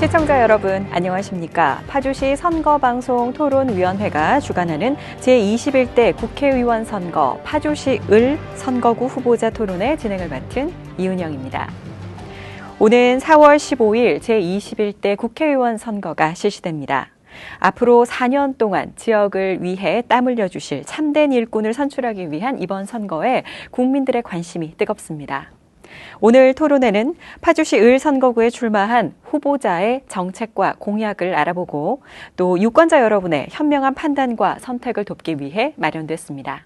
시청자 여러분 안녕하십니까. 파주시 선거방송 토론위원회가 주관하는 제21대 국회의원 선거 파주시 을 선거구 후보자 토론회 진행을 맡은 이은영입니다. 오는 4월 15일 제21대 국회의원 선거가 실시됩니다. 앞으로 4년 동안 지역을 위해 땀 흘려주실 참된 일꾼을 선출하기 위한 이번 선거에 국민들의 관심이 뜨겁습니다. 오늘 토론회는 파주시 을 선거구에 출마한 후보자의 정책과 공약을 알아보고 또 유권자 여러분의 현명한 판단과 선택을 돕기 위해 마련됐습니다.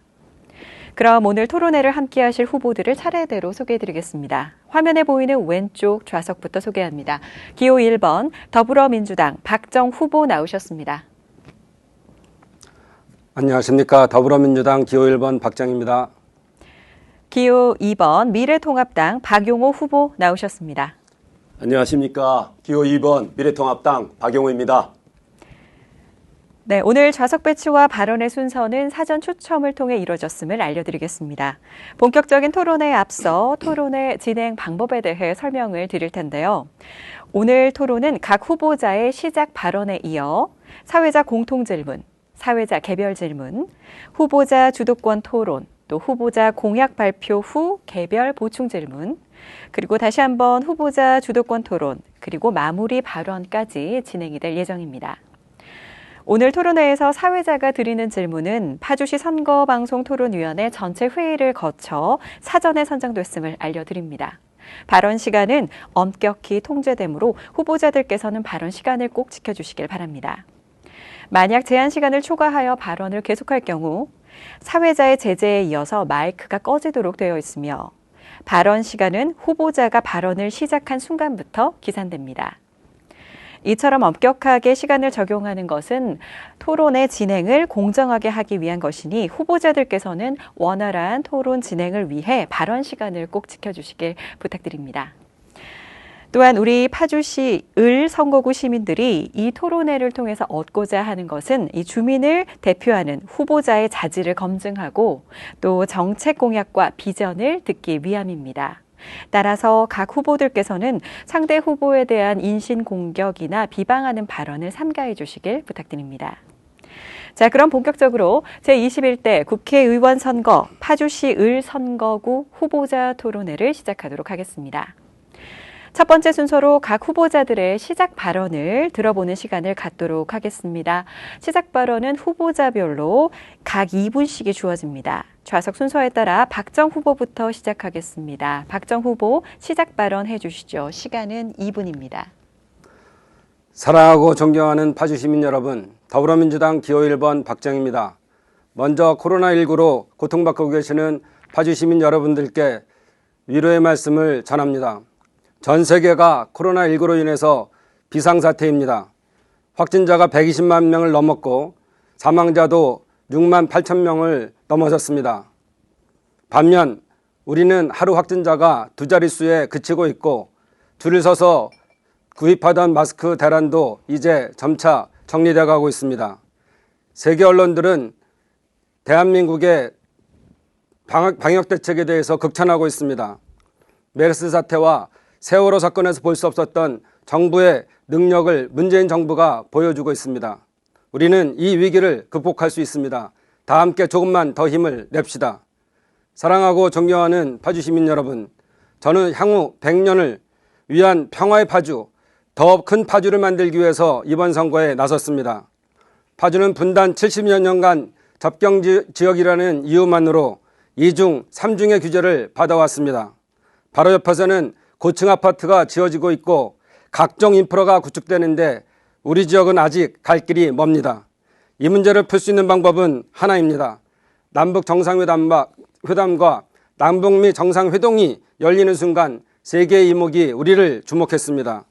그럼 오늘 토론회를 함께 하실 후보들을 차례대로 소개해드리겠습니다. 화면에 보이는 왼쪽 좌석부터 소개합니다. 기호 1번 더불어민주당 박정 후보 나오셨습니다. 안녕하십니까. 더불어민주당 기호 1번 박정입니다. 기호 2번 미래통합당 박용호 후보 나오셨습니다. 안녕하십니까. 기호 2번 미래통합당 박용호입니다. 네, 오늘 좌석 배치와 발언의 순서는 사전 추첨을 통해 이루어졌음을 알려드리겠습니다. 본격적인 토론에 앞서 토론의 진행 방법에 대해 설명을 드릴 텐데요. 오늘 토론은 각 후보자의 시작 발언에 이어 사회자 공통질문, 사회자 개별 질문, 후보자 주도권 토론, 또 후보자 공약 발표 후 개별 보충 질문, 그리고 다시 한번 후보자 주도권 토론, 그리고 마무리 발언까지 진행이 될 예정입니다. 오늘 토론회에서 사회자가 드리는 질문은 파주시 선거방송토론위원회 전체 회의를 거쳐 사전에 선정됐음을 알려드립니다. 발언 시간은 엄격히 통제되므로 후보자들께서는 발언 시간을 꼭 지켜주시길 바랍니다. 만약 제한 시간을 초과하여 발언을 계속할 경우 사회자의 제재에 이어서 마이크가 꺼지도록 되어 있으며 발언 시간은 후보자가 발언을 시작한 순간부터 기산됩니다. 이처럼 엄격하게 시간을 적용하는 것은 토론의 진행을 공정하게 하기 위한 것이니 후보자들께서는 원활한 토론 진행을 위해 발언 시간을 꼭 지켜주시길 부탁드립니다. 또한 우리 파주시 을 선거구 시민들이 이 토론회를 통해서 얻고자 하는 것은 이 주민을 대표하는 후보자의 자질을 검증하고 또 정책 공약과 비전을 듣기 위함입니다. 따라서 각 후보들께서는 상대 후보에 대한 인신 공격이나 비방하는 발언을 삼가해 주시길 부탁드립니다. 자, 그럼 본격적으로 제21대 국회의원 선거 파주시 을 선거구 후보자 토론회를 시작하도록 하겠습니다. 첫 번째 순서로 각 후보자들의 시작 발언을 들어보는 시간을 갖도록 하겠습니다. 시작 발언은 후보자별로 각 2분씩이 주어집니다. 좌석 순서에 따라 박정 후보부터 시작하겠습니다. 박정 후보 시작 발언 해주시죠. 시간은 2분입니다. 사랑하고 존경하는 파주 시민 여러분, 더불어민주당 기호 1번 박정입니다. 먼저 코로나19로 고통받고 계시는 파주 시민 여러분들께 위로의 말씀을 전합니다. 전 세계가 코로나19로 인해서 비상사태입니다. 확진자가 120만 명을 넘었고 사망자도 6만 8천 명을 넘어섰습니다. 반면 우리는 하루 확진자가 두 자릿수에 그치고 있고 줄을 서서 구입하던 마스크 대란도 이제 점차 정리되어 가고 있습니다. 세계 언론들은 대한민국의 방역 대책에 대해서 극찬하고 있습니다. 메르스 사태와 세월호 사건에서 볼 수 없었던 정부의 능력을 문재인 정부가 보여주고 있습니다. 우리는 이 위기를 극복할 수 있습니다. 다 함께 조금만 더 힘을 냅시다. 사랑하고 존경하는 파주 시민 여러분, 저는 향후 100년을 위한 평화의 파주, 더 큰 파주를 만들기 위해서 이번 선거에 나섰습니다. 파주는 분단 70여 년간 접경 지역이라는 이유만으로 2중, 3중의 규제를 받아왔습니다. 바로 옆에서는 고층 아파트가 지어지고 있고 각종 인프라가 구축되는데 우리 지역은 아직 갈 길이 멉니다. 이 문제를 풀 수 있는 방법은 하나입니다. 남북 정상회담과 남북미 정상회동이 열리는 순간 세계의 이목이 우리를 주목했습니다.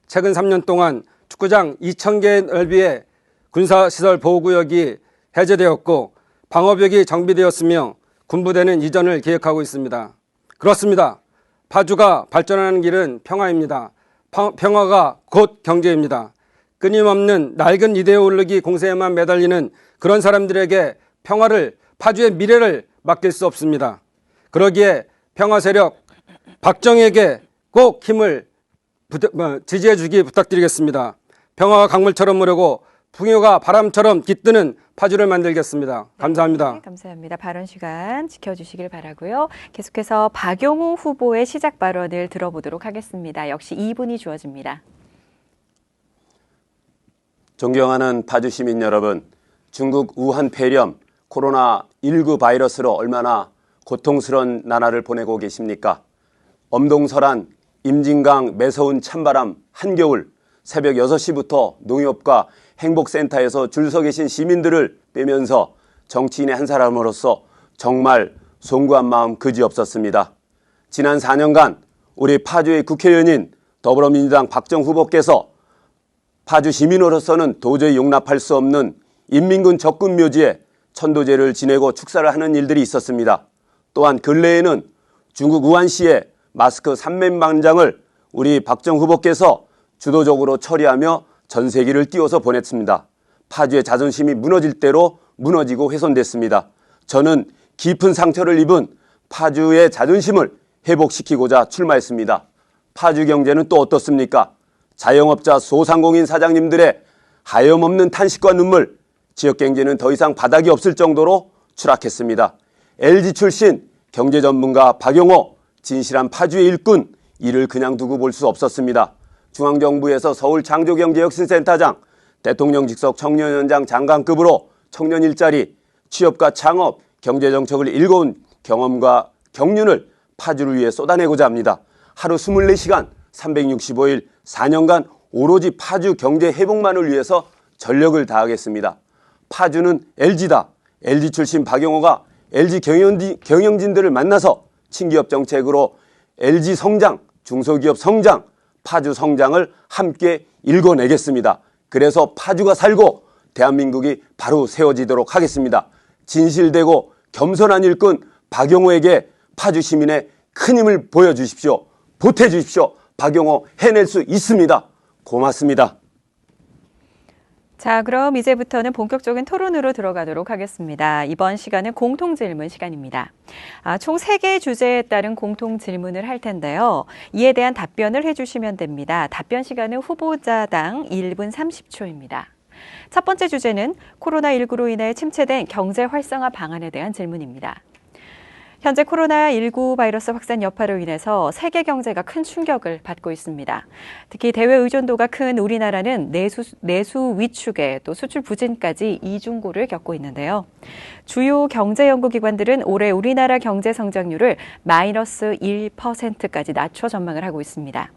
최근 3년 동안 축구장 2,000개의 넓이의 군사시설 보호구역이 해제되었고 방어벽이 정비되었으며 군부대는 이전을 계획하고 있습니다. 그렇습니다. 파주가 발전하는 길은 평화입니다. 평화가 곧 경제입니다. 끊임없는 낡은 이데올로기 공세에만 매달리는 그런 사람들에게 평화를, 파주의 미래를 맡길 수 없습니다. 그러기에 평화 세력 박정희에게 꼭 힘을 지지해 주기 부탁드리겠습니다. 평화가 강물처럼 흐르고 풍요가 바람처럼 깃드는 파주를 만들겠습니다. 감사합니다. 네, 감사합니다. 발언 시간 지켜주시길 바라고요. 계속해서 박용우 후보의 시작 발언을 들어보도록 하겠습니다. 역시 2분이 주어집니다. 존경하는 파주 시민 여러분, 중국 우한 폐렴 코로나19 바이러스로 얼마나 고통스러운 나날을 보내고 계십니까? 엄동설한 임진강 매서운 찬바람 한겨울 새벽 6시부터 농협과 행복센터에서 줄 서 계신 시민들을 빼면서 정치인의 한 사람으로서 정말 송구한 마음 그지없었습니다. 지난 4년간 우리 파주의 국회의원인 더불어민주당 박정 후보께서 파주 시민으로서는 도저히 용납할 수 없는 인민군 적군 묘지에 천도제를 지내고 축사를 하는 일들이 있었습니다. 또한 근래에는 중국 우한시에 마스크 3만장을 우리 박정 후보께서 주도적으로 처리하며 전세기를 띄워서 보냈습니다. 파주의 자존심이 무너질 대로 무너지고 훼손됐습니다. 저는 깊은 상처를 입은 파주의 자존심을 회복시키고자 출마했습니다. 파주 경제는 또 어떻습니까? 자영업자 소상공인 사장님들의 하염없는 탄식과 눈물, 지역 경제는 더 이상 바닥이 없을 정도로 추락했습니다. LG 출신 경제 전문가 박용호, 진실한 파주의 일꾼, 이를 그냥 두고 볼 수 없었습니다. 중앙정부에서 서울 창조경제혁신센터장, 대통령 직속 청년연장 장관급으로 청년 일자리, 취업과 창업, 경제정책을 일궈온 경험과 경륜을 파주를 위해 쏟아내고자 합니다. 하루 24시간, 365일, 4년간 오로지 파주 경제 회복만을 위해서 전력을 다하겠습니다. 파주는 LG다. LG 출신 박용호가 LG 경영진들을 만나서 친기업 정책으로 LG 성장, 중소기업 성장, 파주 성장을 함께 일궈내겠습니다. 그래서 파주가 살고 대한민국이 바로 세워지도록 하겠습니다. 진실되고 겸손한 일꾼 박용호에게 파주 시민의 큰 힘을 보여주십시오. 보태주십시오. 박용호 해낼 수 있습니다. 고맙습니다. 자, 그럼 이제부터는 본격적인 토론으로 들어가도록 하겠습니다. 이번 시간은 공통질문 시간입니다. 총 3개의 주제에 따른 공통질문을 할 텐데요. 이에 대한 답변을 해주시면 됩니다. 답변 시간은 후보자당 1분 30초입니다. 첫 번째 주제는 코로나19로 인해 침체된 경제 활성화 방안에 대한 질문입니다. 현재 코로나19 바이러스 확산 여파로 인해서 세계 경제가 큰 충격을 받고 있습니다. 특히 대외 의존도가 큰 우리나라는 내수 위축에 또 수출 부진까지 이중고를 겪고 있는데요. 주요 경제연구기관들은 올해 우리나라 경제 성장률을 마이너스 1%까지 낮춰 전망을 하고 있습니다.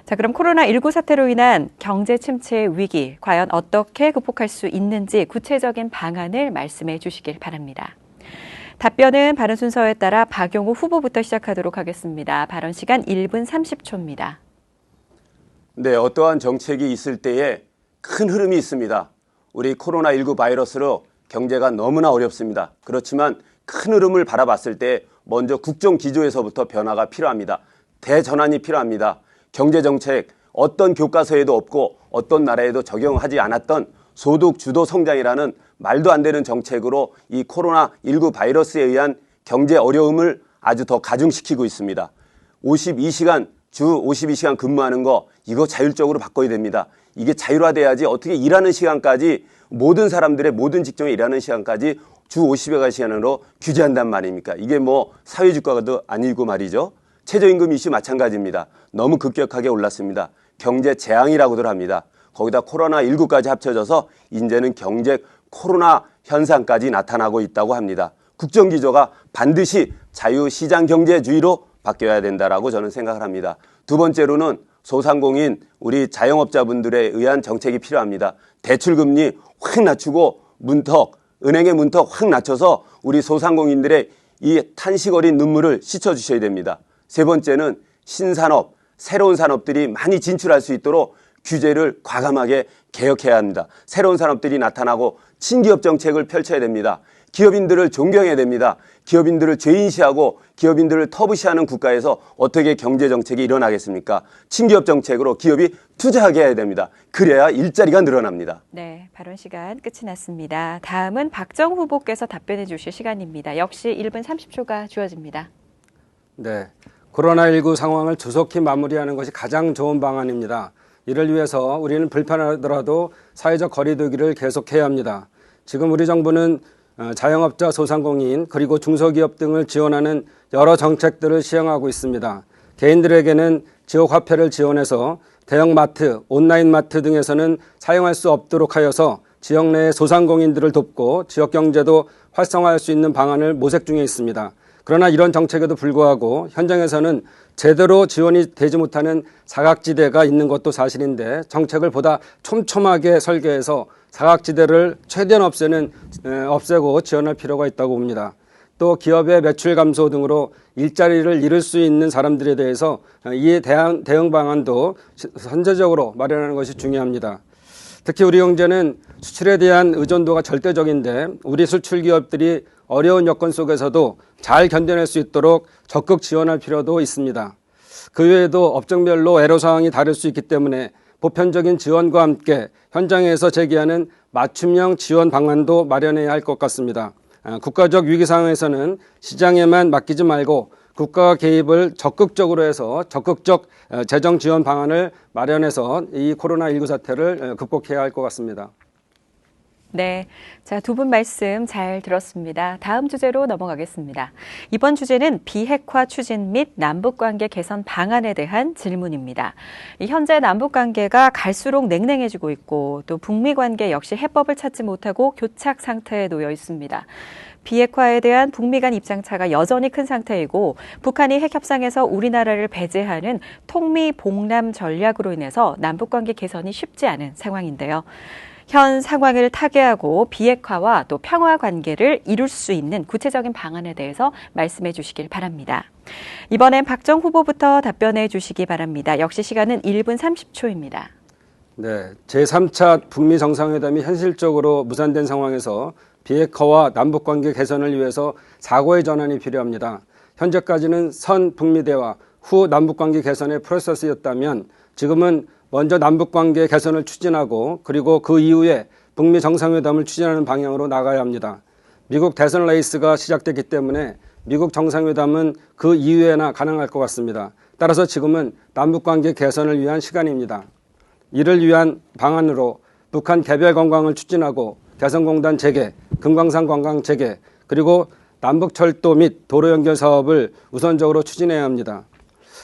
자, 그럼 코로나19 사태로 인한 경제 침체의 위기, 과연 어떻게 극복할 수 있는지 구체적인 방안을 말씀해 주시길 바랍니다. 답변은 발언 순서에 따라 박용우 후보부터 시작하도록 하겠습니다. 발언 시간 1분 30초입니다. 네, 어떠한 정책이 있을 때에 큰 흐름이 있습니다. 우리 코로나19 바이러스로 경제가 너무나 어렵습니다. 그렇지만 큰 흐름을 바라봤을 때 먼저 국정 기조에서부터 변화가 필요합니다. 대전환이 필요합니다. 경제정책 어떤 교과서에도 없고 어떤 나라에도 적용하지 않았던 소득 주도 성장이라는 말도 안 되는 정책으로 이 코로나19 바이러스에 의한 경제 어려움을 아주 더 가중시키고 있습니다. 52시간, 주 52시간 근무하는 거 이거 자율적으로 바꿔야 됩니다. 이게 자율화돼야지 어떻게 일하는 시간까지 모든 사람들의 모든 직종에 일하는 시간까지 주 50여시간으로 규제한단 말입니까? 이게 뭐 사회주가도 아니고 말이죠. 최저임금 이슈 마찬가지입니다. 너무 급격하게 올랐습니다. 경제 재앙이라고들 합니다. 거기다 코로나19까지 합쳐져서 이제는 경제 코로나 현상까지 나타나고 있다고 합니다. 국정기조가 반드시 자유시장경제주의로 바뀌어야 된다라고 저는 생각을 합니다. 두 번째로는 소상공인 우리 자영업자분들에 의한 정책이 필요합니다. 대출금리 확 낮추고 은행의 문턱 확 낮춰서 우리 소상공인들의 이 탄식 어린 눈물을 씻어주셔야 됩니다. 세 번째는 신산업, 새로운 산업들이 많이 진출할 수 있도록 규제를 과감하게 개혁해야 합니다. 새로운 산업들이 나타나고 친기업 정책을 펼쳐야 됩니다. 기업인들을 존경해야 됩니다. 기업인들을 죄인시하고 기업인들을 터부시하는 국가에서 어떻게 경제정책이 일어나겠습니까? 친기업 정책으로 기업이 투자하게 해야 됩니다. 그래야 일자리가 늘어납니다. 네, 발언 시간 끝이 났습니다. 다음은 박정 후보께서 답변해 주실 시간입니다. 역시 1분 30초가 주어집니다. 네, 코로나19 상황을 조속히 마무리하는 것이 가장 좋은 방안입니다. 이를 위해서 우리는 불편하더라도 사회적 거리두기를 계속해야 합니다. 지금 우리 정부는 자영업자, 소상공인 그리고 중소기업 등을 지원하는 여러 정책들을 시행하고 있습니다. 개인들에게는 지역화폐를 지원해서 대형마트, 온라인마트 등에서는 사용할 수 없도록 하여서 지역 내의 소상공인들을 돕고 지역경제도 활성화할 수 있는 방안을 모색 중에 있습니다. 그러나 이런 정책에도 불구하고 현장에서는 제대로 지원이 되지 못하는 사각지대가 있는 것도 사실인데 정책을 보다 촘촘하게 설계해서 사각지대를 최대한 없애고 지원할 필요가 있다고 봅니다. 또 기업의 매출 감소 등으로 일자리를 잃을 수 있는 사람들에 대해서 이에 대한 대응 방안도 선제적으로 마련하는 것이 중요합니다. 특히 우리 경제는 수출에 대한 의존도가 절대적인데 우리 수출 기업들이 어려운 여건 속에서도 잘 견뎌낼 수 있도록 적극 지원할 필요도 있습니다. 그 외에도 업종별로 애로사항이 다를 수 있기 때문에 보편적인 지원과 함께 현장에서 제기하는 맞춤형 지원 방안도 마련해야 할 것 같습니다. 국가적 위기 상황에서는 시장에만 맡기지 말고 국가 개입을 적극적으로 해서 적극적 재정 지원 방안을 마련해서 이 코로나19 사태를 극복해야 할 것 같습니다. 네. 자, 두 분 말씀 잘 들었습니다. 다음 주제로 넘어가겠습니다. 이번 주제는 비핵화 추진 및 남북관계 개선 방안에 대한 질문입니다. 현재 남북관계가 갈수록 냉랭해지고 있고 또 북미 관계 역시 해법을 찾지 못하고 교착 상태에 놓여 있습니다. 비핵화에 대한 북미 간 입장차가 여전히 큰 상태이고 북한이 핵협상에서 우리나라를 배제하는 통미봉남 전략으로 인해서 남북관계 개선이 쉽지 않은 상황인데요. 현 상황을 타개하고 비핵화와 또 평화 관계를 이룰 수 있는 구체적인 방안에 대해서 말씀해 주시길 바랍니다. 이번엔 박정 후보부터 답변해 주시기 바랍니다. 역시 시간은 1분 30초입니다. 네, 제3차 북미 정상회담이 현실적으로 무산된 상황에서 비핵화와 남북관계 개선을 위해서 사고의 전환이 필요합니다. 현재까지는 선 북미 대화, 후 남북관계 개선의 프로세스였다면 지금은 먼저 남북관계 개선을 추진하고 그리고 그 이후에 북미 정상회담을 추진하는 방향으로 나가야 합니다. 미국 대선 레이스가 시작됐기 때문에 미국 정상회담은 그 이후에나 가능할 것 같습니다. 따라서 지금은 남북관계 개선을 위한 시간입니다. 이를 위한 방안으로 북한 개별 관광을 추진하고 개성공단 재개, 금강산 관광 재개, 그리고 남북철도 및 도로 연결 사업을 우선적으로 추진해야 합니다.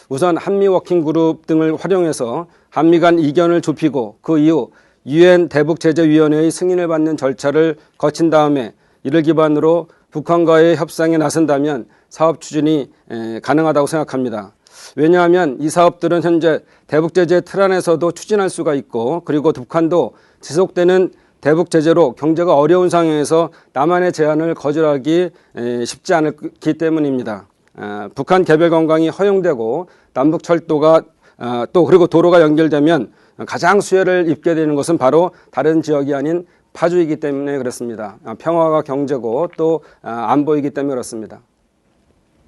우선 한미 워킹그룹 등을 활용해서 한미 간 이견을 좁히고 그 이후 유엔 대북제재위원회의 승인을 받는 절차를 거친 다음에 이를 기반으로 북한과의 협상에 나선다면 사업 추진이 가능하다고 생각합니다. 왜냐하면 이 사업들은 현재 대북제재 틀 안에서도 추진할 수가 있고 그리고 북한도 지속되는 대북제재로 경제가 어려운 상황에서 남한의 제안을 거절하기 쉽지 않기 때문입니다. 북한 개별 관광이 허용되고 남북 철도가 또 그리고 도로가 연결되면 가장 수혜를 입게 되는 것은 바로 다른 지역이 아닌 파주이기 때문에 그렇습니다. 평화가 경제고 또 안보이기 때문에 그렇습니다.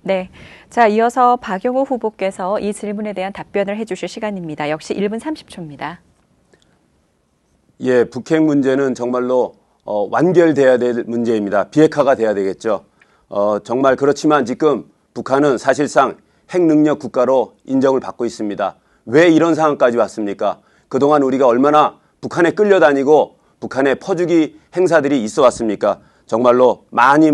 네. 자, 이어서 박용호 후보께서 이 질문에 대한 답변을 해주실 시간입니다. 역시 1분 30초입니다. 예, 북핵 문제는 정말로 완결돼야 될 문제입니다. 비핵화가 돼야 되겠죠. 정말 그렇지만 지금 북한은 사실상 핵능력 국가로 인정을 받고 있습니다. 왜 이런 상황까지 왔습니까? 그동안 우리가 얼마나 북한에 끌려다니고 북한의 퍼주기 행사들이 있어 왔습니까? 정말로 많이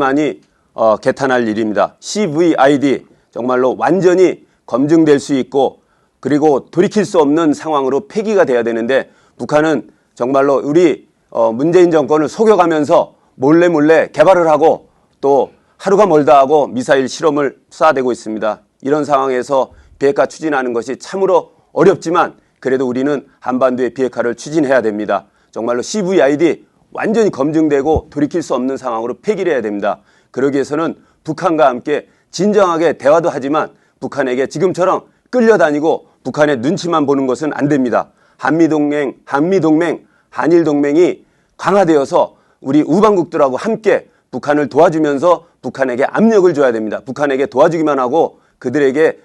개탄할 일입니다. CVID 정말로 완전히 검증될 수 있고 그리고 돌이킬 수 없는 상황으로 폐기가 돼야 되는데 북한은 정말로 우리 문재인 정권을 속여가면서 몰래 개발을 하고 또 하루가 멀다 하고 미사일 실험을 쏴대고 있습니다. 이런 상황에서 비핵화 추진하는 것이 참으로 어렵지만 그래도 우리는 한반도의 비핵화를 추진해야 됩니다. 정말로 CVID 완전히 검증되고 돌이킬 수 없는 상황으로 폐기를 해야 됩니다. 그러기 위해서는 북한과 함께 진정하게 대화도 하지만 북한에게 지금처럼 끌려다니고 북한의 눈치만 보는 것은 안 됩니다. 한미동맹, 한일동맹이 강화되어서 우리 우방국들하고 함께 북한을 도와주면서 북한에게 압력을 줘야 됩니다. 북한에게 도와주기만 하고 그들에게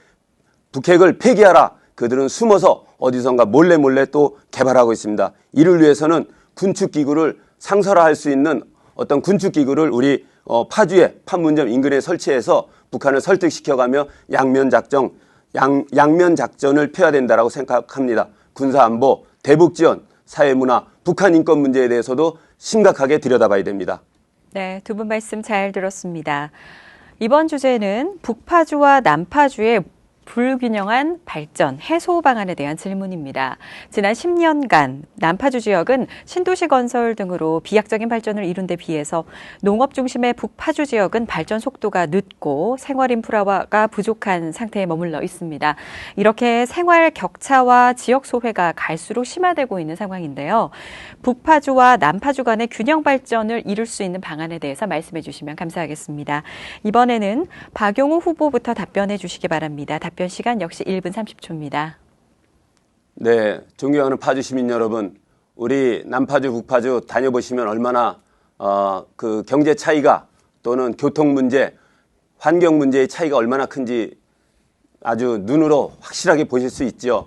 북핵을 폐기하라. 그들은 숨어서 어디선가 몰래 또 개발하고 있습니다. 이를 위해서는 군축기구를 상설화할 수 있는 어떤 군축기구를 우리 파주의 판문점 인근에 설치해서 북한을 설득시켜가며 양면작전 양면 작전을 펴야 된다고 생각합니다. 군사안보, 대북지원, 사회문화, 북한 인권 문제에 대해서도 심각하게 들여다봐야 됩니다. 네, 두 분 말씀 잘 들었습니다. 이번 주제는 북파주와 남파주의 불균형한 발전, 해소 방안에 대한 질문입니다. 지난 10년간 남파주 지역은 신도시 건설 등으로 비약적인 발전을 이룬 데 비해서 농업 중심의 북파주 지역은 발전 속도가 늦고 생활 인프라가 부족한 상태에 머물러 있습니다. 이렇게 생활 격차와 지역 소외가 갈수록 심화되고 있는 상황인데요. 북파주와 남파주 간의 균형 발전을 이룰 수 있는 방안에 대해서 말씀해 주시면 감사하겠습니다. 이번에는 박용우 후보부터 답변해 주시기 바랍니다. 답변 시간 역시 1분 30초입니다. 네, 존경하는 파주 시민 여러분, 우리 남파주, 북파주 다녀보시면 얼마나 그 경제 차이가 또는 교통 문제, 환경 문제의 차이가 얼마나 큰지 아주 눈으로 확실하게 보실 수 있죠.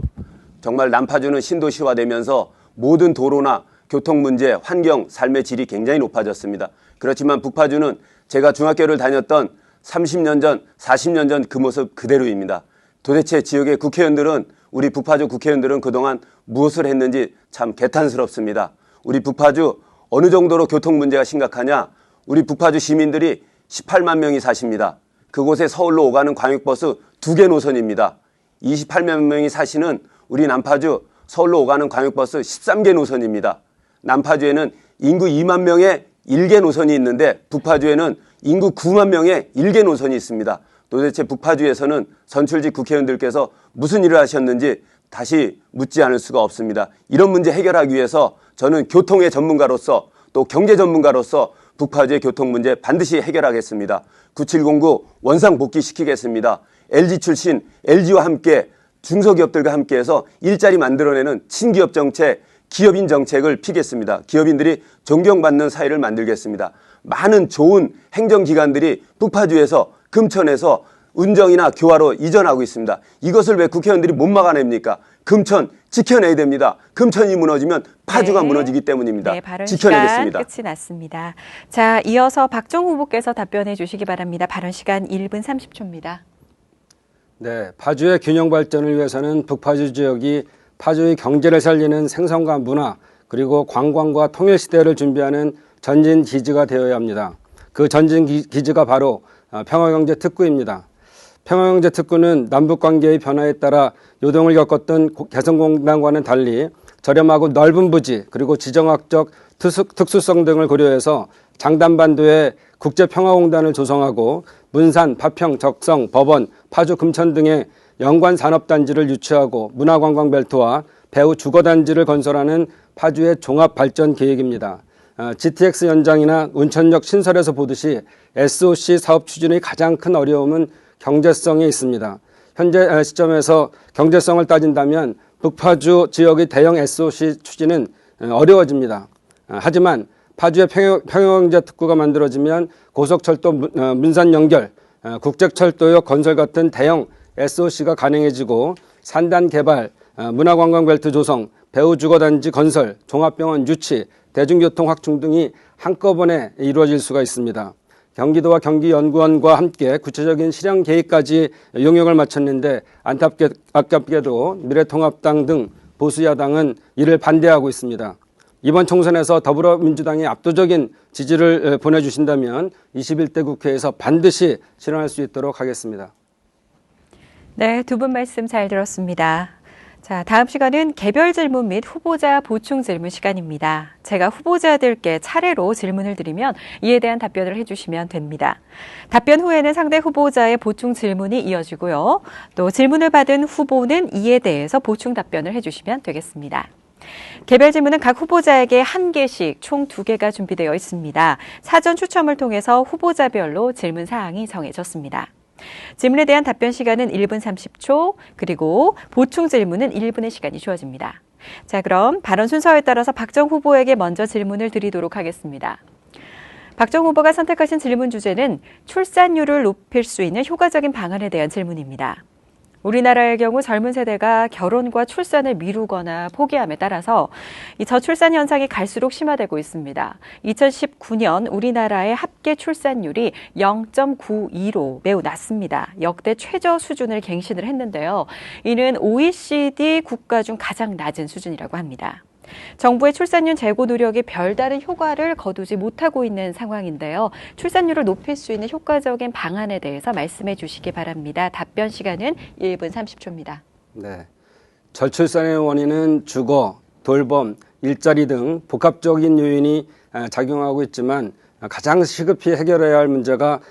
정말 남파주는 신도시화되면서 모든 도로나 교통 문제, 환경, 삶의 질이 굉장히 높아졌습니다. 그렇지만 북파주는 제가 중학교를 다녔던 30년 전, 40년 전 그 모습 그대로입니다. 도대체 지역의 국회의원들은, 우리 북파주 국회의원들은 그동안 무엇을 했는지 참 개탄스럽습니다. 우리 북파주 어느 정도로 교통 문제가 심각하냐? 우리 북파주 시민들이 18만 명이 사십니다. 그곳에 서울로 오가는 광역버스 2개 노선입니다. 28만 명이 사시는 우리 남파주 서울로 오가는 광역버스 13개 노선입니다. 남파주에는 인구 2만 명의 1개 노선이 있는데 북파주에는 인구 9만 명의 1개 노선이 있습니다. 도대체 북파주에서는 선출직 국회의원들께서 무슨 일을 하셨는지 다시 묻지 않을 수가 없습니다. 이런 문제 해결하기 위해서 저는 교통의 전문가로서 또 경제 전문가로서 북파주의 교통 문제 반드시 해결하겠습니다. 9709 원상 복귀시키겠습니다. LG 출신 LG와 함께 중소기업들과 함께해서 일자리 만들어내는 친기업 정책, 기업인 정책을 피겠습니다. 기업인들이 존경받는 사회를 만들겠습니다. 많은 좋은 행정기관들이 북파주에서 금천에서 운정이나 교화로 이전하고 있습니다. 이것을 왜 국회의원들이 못 막아냅니까? 금천 지켜내야 됩니다. 금천이 무너지면 파주가 무너지기 때문입니다. 네, 발언 지켜내겠습니다. 시간 끝이 났습니다. 자, 이어서 박정 후보께서 답변해 주시기 바랍니다. 발언 시간 1분 30초입니다. 네, 파주의 균형 발전을 위해서는 북파주 지역이 파주의 경제를 살리는 생산과 문화 그리고 관광과 통일 시대를 준비하는 전진 기지가 되어야 합니다. 그 전진 기지가 바로 평화경제 특구입니다. 평화경제 특구는 남북관계의 변화에 따라 요동을 겪었던 개성공단과는 달리 저렴하고 넓은 부지 그리고 지정학적 특수성 등을 고려해서 장담반도에 국제평화공단을 조성하고 문산, 파평, 적성, 법원, 파주, 금천 등의 연관 산업단지를 유치하고 문화관광벨트와 배후 주거단지를 건설하는 파주의 종합발전 계획입니다. GTX 연장이나 운천역 신설에서 보듯이 SOC 사업 추진의 가장 큰 어려움은 경제성에 있습니다. 현재 시점에서 경제성을 따진다면 북파주 지역의 대형 SOC 추진은 어려워집니다. 하지만 파주의 평형경제 특구가 만들어지면 고속철도 문산 연결, 국제철도역 건설 같은 대형 SOC가 가능해지고 산단 개발, 문화관광벨트 조성, 배후 주거단지 건설, 종합병원 유치, 대중교통 확충 등이 한꺼번에 이루어질 수가 있습니다. 경기도와 경기연구원과 함께 구체적인 실행 계획까지 용역을 마쳤는데 안타깝게도 미래통합당 등 보수야당은 이를 반대하고 있습니다. 이번 총선에서 더불어민주당이 압도적인 지지를 보내주신다면 21대 국회에서 반드시 실현할 수 있도록 하겠습니다. 네, 두 분 말씀 잘 들었습니다. 자, 다음 시간은 개별 질문 및 후보자 보충 질문 시간입니다. 제가 후보자들께 차례로 질문을 드리면 이에 대한 답변을 해주시면 됩니다. 답변 후에는 상대 후보자의 보충 질문이 이어지고요. 또 질문을 받은 후보는 이에 대해서 보충 답변을 해주시면 되겠습니다. 개별 질문은 각 후보자에게 1개씩 총 2개가 준비되어 있습니다. 사전 추첨을 통해서 후보자별로 질문 사항이 정해졌습니다. 질문에 대한 답변 시간은 1분 30초, 그리고 보충 질문은 1분의 시간이 주어집니다. 자, 그럼 발언 순서에 따라서 박정 후보에게 먼저 질문을 드리도록 하겠습니다. 박정 후보가 선택하신 질문 주제는 출산율을 높일 수 있는 효과적인 방안에 대한 질문입니다. 우리나라의 경우 젊은 세대가 결혼과 출산을 미루거나 포기함에 따라서 이 저출산 현상이 갈수록 심화되고 있습니다. 2019년 우리나라의 합계 출산율이 0.92로 매우 낮습니다. 역대 최저 수준을 갱신을 했는데요. 이는 OECD 국가 중 가장 낮은 수준이라고 합니다. 정부의 출산율 제고 노력이 별다른 효과를 거두지 못하고 있는 상황인데요. 출산율을 높일 수 있는 효과적인 방안에 대해서 말씀해 주시기 바랍니다. 답변 시간은 1분 30초입니다. 네. 저출산의 원인은 주거, 돌봄, 일자리 등 복합적인 요인이 작용하고 있지만 가장 시급히 해결해야 할 문제가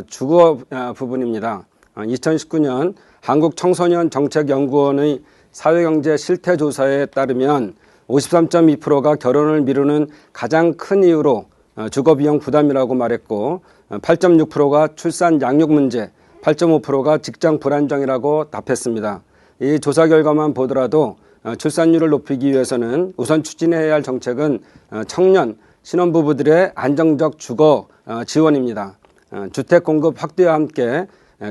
주거 부분입니다. 2019년 한국청소년정책연구원의 사회경제 실태조사에 따르면 53.2%가 결혼을 미루는 가장 큰 이유로 주거비용 부담이라고 말했고 8.6%가 출산 양육 문제, 8.5%가 직장 불안정이라고 답했습니다. 이 조사 결과만 보더라도 출산율을 높이기 위해서는 우선 추진해야 할 정책은 청년, 신혼부부들의 안정적 주거 지원입니다. 주택 공급 확대와 함께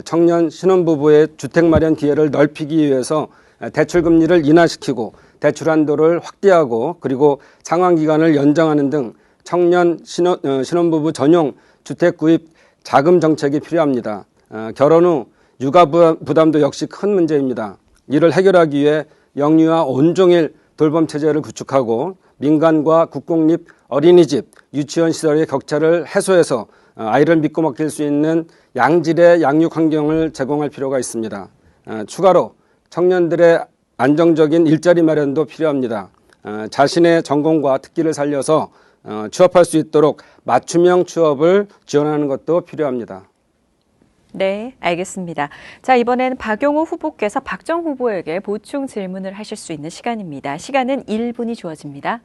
청년, 신혼부부의 주택 마련 기회를 넓히기 위해서 대출금리를 인하시키고 대출 한도를 확대하고 그리고 상환기간을 연장하는 등 청년, 신혼부부 전용 주택 구입 자금 정책이 필요합니다. 결혼 후 육아 부담도 역시 큰 문제입니다. 이를 해결하기 위해 영유아 온종일 돌봄 체제를 구축하고 민간과 국공립 어린이집, 유치원 시설의 격차를 해소해서 아이를 믿고 맡길 수 있는 양질의 양육 환경을 제공할 필요가 있습니다. 추가로 청년들의 안정적인 일자리 마련도 필요합니다. 자신의 전공과 특기를 살려서 취업할 수 있도록 맞춤형 취업을 지원하는 것도 필요합니다. 네, 알겠습니다. 자, 이번엔 박용호 후보께서 박정 후보에게 보충 질문을 하실 수 있는 시간입니다. 시간은 1분이 주어집니다.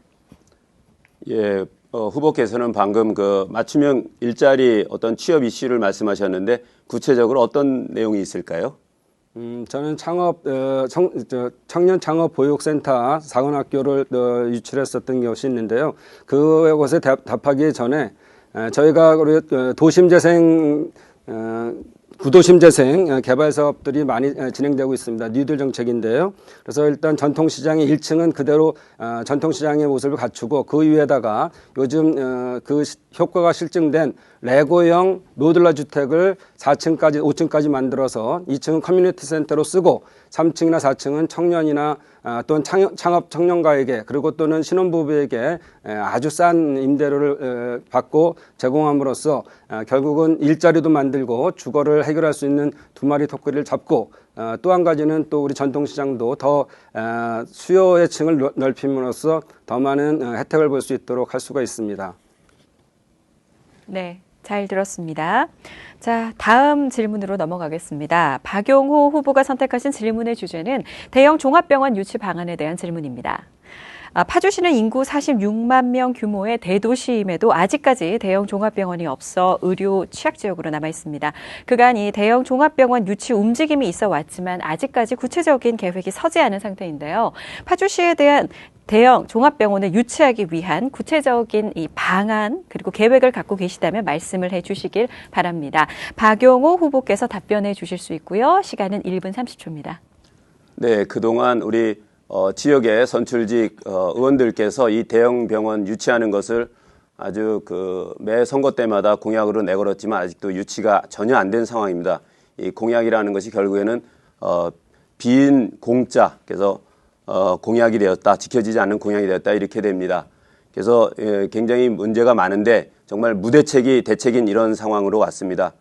예, 후보께서는 방금 그 맞춤형 일자리 어떤 취업 이슈를 말씀하셨는데 구체적으로 어떤 내용이 있을까요? 저는 청년 창업 보육센터 사관학교를 유치했었던 것이 있는데요. 그것에 답하기 전에 저희가 도심재생 구도심재생 개발 사업들이 많이 진행되고 있습니다. 뉴딜 정책인데요. 그래서 일단 전통시장의 1층은 그대로 전통시장의 모습을 갖추고 그 위에다가 요즘 그 효과가 실증된 레고형 모듈러 주택을 4층까지 5층까지 만들어서 2층은 커뮤니티 센터로 쓰고 3층이나 4층은 청년이나 또는 창업 청년가에게 그리고 또는 신혼부부에게 아주 싼 임대료를 받고 제공함으로써 결국은 일자리도 만들고 주거를 해결할 수 있는 두 마리 토끼를 잡고 또 한 가지는 또 우리 전통시장도 더 수요의 층을 넓힘으로써 더 많은 혜택을 볼 수 있도록 할 수가 있습니다. 네, 잘 들었습니다. 자, 다음 질문으로 넘어가겠습니다. 박용호 후보가 선택하신 질문의 주제는 대형 종합병원 유치 방안에 대한 질문입니다. 파주시는 인구 46만 명 규모의 대도시임에도 아직까지 대형 종합병원이 없어 의료 취약지역으로 남아 있습니다. 그간 이 대형 종합병원 유치 움직임이 있어 왔지만 아직까지 구체적인 계획이 서지 않은 상태인데요. 파주시에 대한 대형 종합병원을 유치하기 위한 구체적인 이 방안 그리고 계획을 갖고 계시다면 말씀을 해 주시길 바랍니다. 박용호 후보께서 답변해 주실 수 있고요. 시간은 1분 30초입니다. 네, 그동안 우리 지역의 선출직 의원들께서 이 대형 병원 유치하는 것을 아주 매 선거 때마다 공약으로 내걸었지만 아직도 유치가 전혀 안 된 상황입니다. 이 공약이라는 것이 결국에는 빈 공짜, 그래서 공약이 되었다, 지켜지지 않는 공약이 되었다 이렇게 됩니다. 그래서 굉장히 문제가 많은데 정말 무대책이 대책인 이런 상황으로 왔습니다.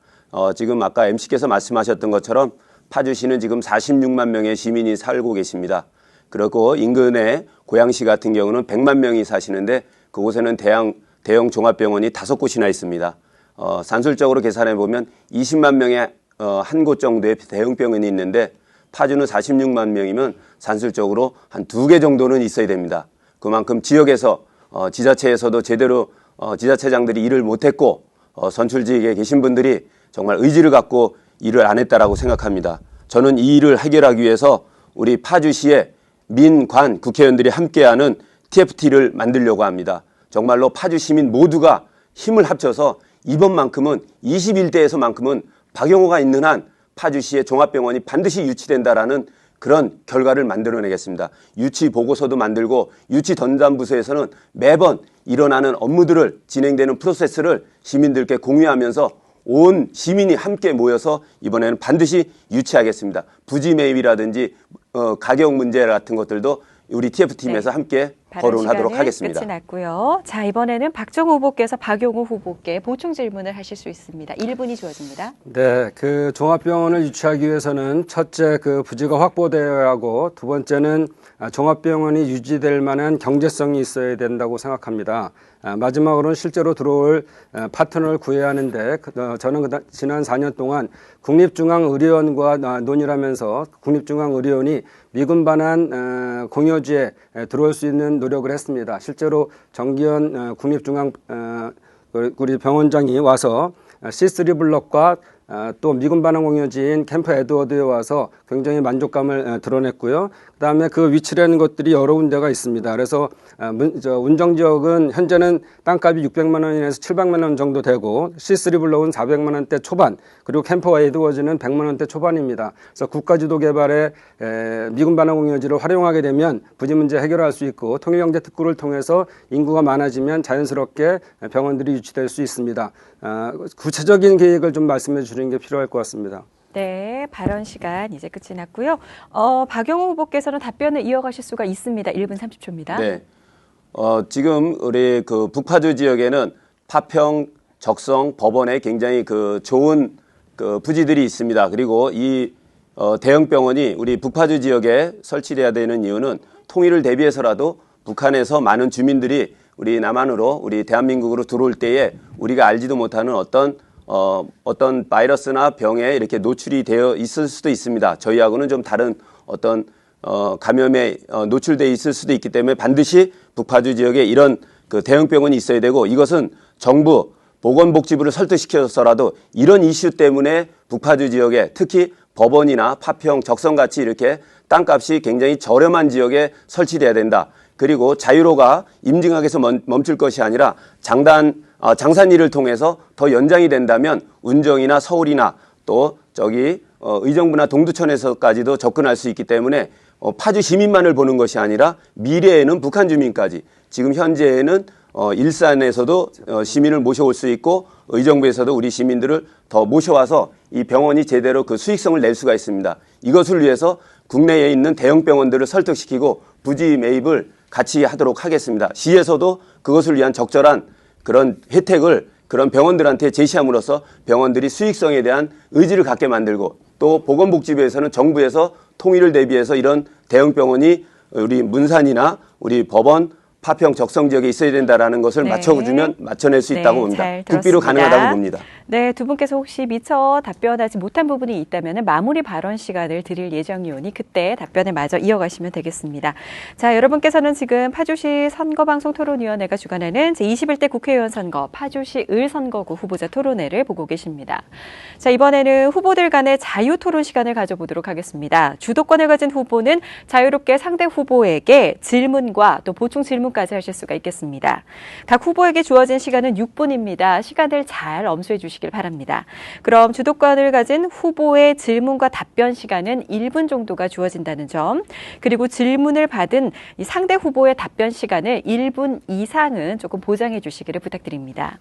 지금 아까 MC께서 말씀하셨던 것처럼 파주시는 지금 46만 명의 시민이 살고 계십니다. 그리고 인근의 고양시 같은 경우는 100만 명이 사시는데 그곳에는 대형 종합병원이 5곳이나 있습니다. 산술적으로 계산해 보면 20만 명의 한 곳 정도의 대형 병원이 있는데 파주는 46만 명이면 산술적으로 한 2개 정도는 있어야 됩니다. 그만큼 지역에서 지자체에서도 제대로 지자체장들이 일을 못했고 선출직에 계신 분들이 정말 의지를 갖고 일을 안 했다라고 생각합니다. 저는 이 일을 해결하기 위해서 우리 파주시에 민관 국회의원들이 함께하는 TFT를 만들려고 합니다. 정말로 파주 시민 모두가 힘을 합쳐서 이번만큼은 21대에서만큼은 박용호가 있는 한 파주시의 종합병원이 반드시 유치된다라는 그런 결과를 만들어내겠습니다. 유치 보고서도 만들고 유치 전담부서에서는 매번 일어나는 업무들을 진행되는 프로세스를 시민들께 공유하면서 온 시민이 함께 모여서 이번에는 반드시 유치하겠습니다. 부지 매입이라든지 가격 문제 같은 것들도 우리 TF팀에서 함께 거론하도록 하겠습니다. 끝이 났고요. 자, 이번에는 박정우 후보께서 박용우 후보께 보충 질문을 하실 수 있습니다. 1분이 주어집니다. 네, 그 종합병원을 유치하기 위해서는 첫째 그 부지가 확보되어야 하고 두 번째는 종합병원이 유지될 만한 경제성이 있어야 된다고 생각합니다. 마지막으로는 실제로 들어올 파트너를 구해야 하는데 저는 지난 4년 동안 국립중앙의료원과 논의를 하면서 국립중앙의료원이 미군 반환 공여지에 들어올 수 있는 노력을 했습니다. 실제로 정기현 국립중앙 우리 병원장이 와서 C3 블럭과 또 미군 반환 공여지인 캠프 에드워드에 와서 굉장히 만족감을 드러냈고요. 그다음에 그 위치라는 것들이 여러 군데가 있습니다. 그래서 운정 지역은 현재는 땅값이 600만 원에서 700만 원 정도 되고 C3 블록은 400만 원대 초반, 그리고 캠프 에드워드는 100만 원대 초반입니다. 그래서 국가주도 개발에 미군 반환 공여지를 활용하게 되면 부지 문제 해결할 수 있고 통일경제 특구를 통해서 인구가 많아지면 자연스럽게 병원들이 유치될 수 있습니다. 구체적인 계획을 좀 말씀해 주시는 게 필요할 것 같습니다. 네, 발언 시간 이제 끝이 났고요. 박용우 후보께서는 답변을 이어가실 수가 있습니다. 1분 30초입니다. 네. 지금 우리 그 북파주 지역에는 파평, 적성, 법원에 굉장히 그 좋은 그 부지들이 있습니다. 그리고 이 대형 병원이 우리 북파주 지역에 설치돼야 되는 이유는 통일을 대비해서라도 북한에서 많은 주민들이 우리 남한으로, 우리 대한민국으로 들어올 때에 우리가 알지도 못하는 어떤 바이러스나 병에 이렇게 노출이 되어 있을 수도 있습니다. 저희하고는 좀 다른 어떤 감염에 노출되어 있을 수도 있기 때문에 반드시 북파주 지역에 이런 그 대형 병원이 있어야 되고, 이것은 정부 보건복지부를 설득시켜서라도 이런 이슈 때문에 북파주 지역에 특히 법원이나 파평, 적성같이 이렇게 땅값이 굉장히 저렴한 지역에 설치돼야 된다. 그리고 자유로가 임진각에서 멈출 것이 아니라 장산일을 통해서 더 연장이 된다면 운정이나 서울이나 또 저기 의정부나 동두천에서까지도 접근할 수 있기 때문에 파주 시민만을 보는 것이 아니라 미래에는 북한 주민까지, 지금 현재에는 일산에서도 시민을 모셔올 수 있고 의정부에서도 우리 시민들을 더 모셔와서 이 병원이 제대로 그 수익성을 낼 수가 있습니다. 이것을 위해서 국내에 있는 대형 병원들을 설득시키고 부지 매입을 같이 하도록 하겠습니다. 시에서도 그것을 위한 적절한 그런 혜택을 그런 병원들한테 제시함으로써 병원들이 수익성에 대한 의지를 갖게 만들고, 또 보건복지부에서는 정부에서 통일을 대비해서 이런 대형 병원이 우리 문산이나 우리 법원, 파평, 적성 지역에 있어야 된다라는 것을 맞춰낼 수 있다고 봅니다. 국비로 가능하다고 봅니다. 네, 두 분께서 혹시 미처 답변하지 못한 부분이 있다면 마무리 발언 시간을 드릴 예정이오니 그때 답변을 마저 이어가시면 되겠습니다. 자, 여러분께서는 지금 파주시 선거방송토론위원회가 주관하는 제21대 국회의원 선거 파주시 을선거구 후보자 토론회를 보고 계십니다. 자, 이번에는 후보들 간의 자유토론 시간을 가져보도록 하겠습니다. 주도권을 가진 후보는 자유롭게 상대 후보에게 질문과 또 보충 질문까지 하실 수가 있겠습니다. 각 후보에게 주어진 시간은 6분입니다. 시간을 잘 엄수해 주시길 바랍니다. 그럼 주도권을 가진 후보의 질문과 답변 시간은 1분 정도가 주어진다는 점, 그리고 질문을 받은 이 상대 후보의 답변 시간을 1분 이상은 조금 보장해 주시기를 부탁드립니다.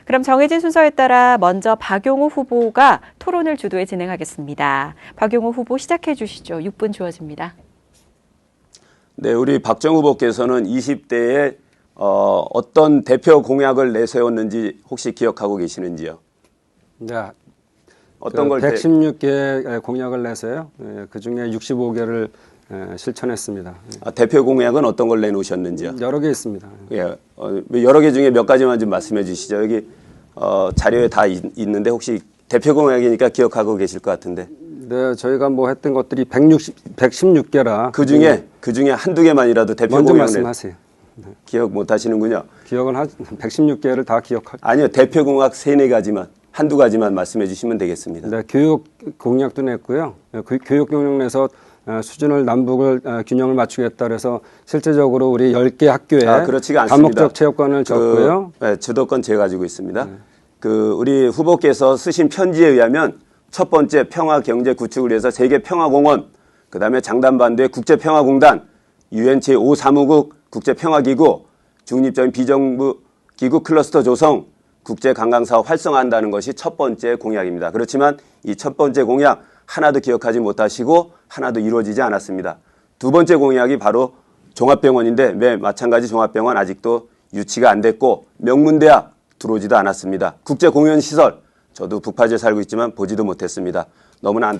그럼 정해진 순서에 따라 먼저 박용우 후보가 토론을 주도해 진행하겠습니다. 박용우 후보 시작해 주시죠. 6분 주어집니다. 네, 우리 박정우 후보께서는 20대에 어떤 대표 공약을 내세웠는지 혹시 기억하고 계시는지요? 네. 어떤 걸 116개 공약을 내서요. 그중에 65개를 실천했습니다. 대표 공약은 어떤 걸 내놓으셨는지요? 여러 개 있습니다. 예, 여러 개 중에 몇 가지만 좀 말씀해 주시죠. 여기 자료에 다 있는데 혹시 대표 공약이니까 기억하고 계실 것 같은데. 네, 저희가 뭐 했던 것들이 116개라. 그 중에 한두 개만이라도 대표 먼저 공약 말씀하세요. 기억 못 하시는군요. 기억은 116개를 다 기억하죠. 아니요, 대표 공약 3-4가지만, 한두 가지만 말씀해 주시면 되겠습니다. 네, 교육 공약도 냈고요. 교육 공약 내서 수준을 남북을 균형을 맞추겠다 그래서 실제적으로 우리 10개 학교에 그렇지가 않습니다. 다목적 체육관을 줬고요. 네, 주도권 제가 가지고 있습니다. 우리 후보께서 쓰신 편지에 의하면 첫 번째 평화 경제 구축을 위해서 세계 평화공원, 그다음에 장담반도의 국제평화공단, UN 제5사무국 국제평화기구, 중립적인 비정부 기구 클러스터 조성, 국제관광사업 활성화한다는 것이 첫 번째 공약입니다. 그렇지만 이 첫 번째 공약 하나도 기억하지 못하시고 하나도 이루어지지 않았습니다. 두 번째 공약이 바로 종합병원인데 왜 마찬가지 종합병원 아직도 유치가 안 됐고 명문대학 들어오지도 않았습니다. 국제공연시설 저도 북파주에 살고 있지만 보지도 못했습니다. 너무나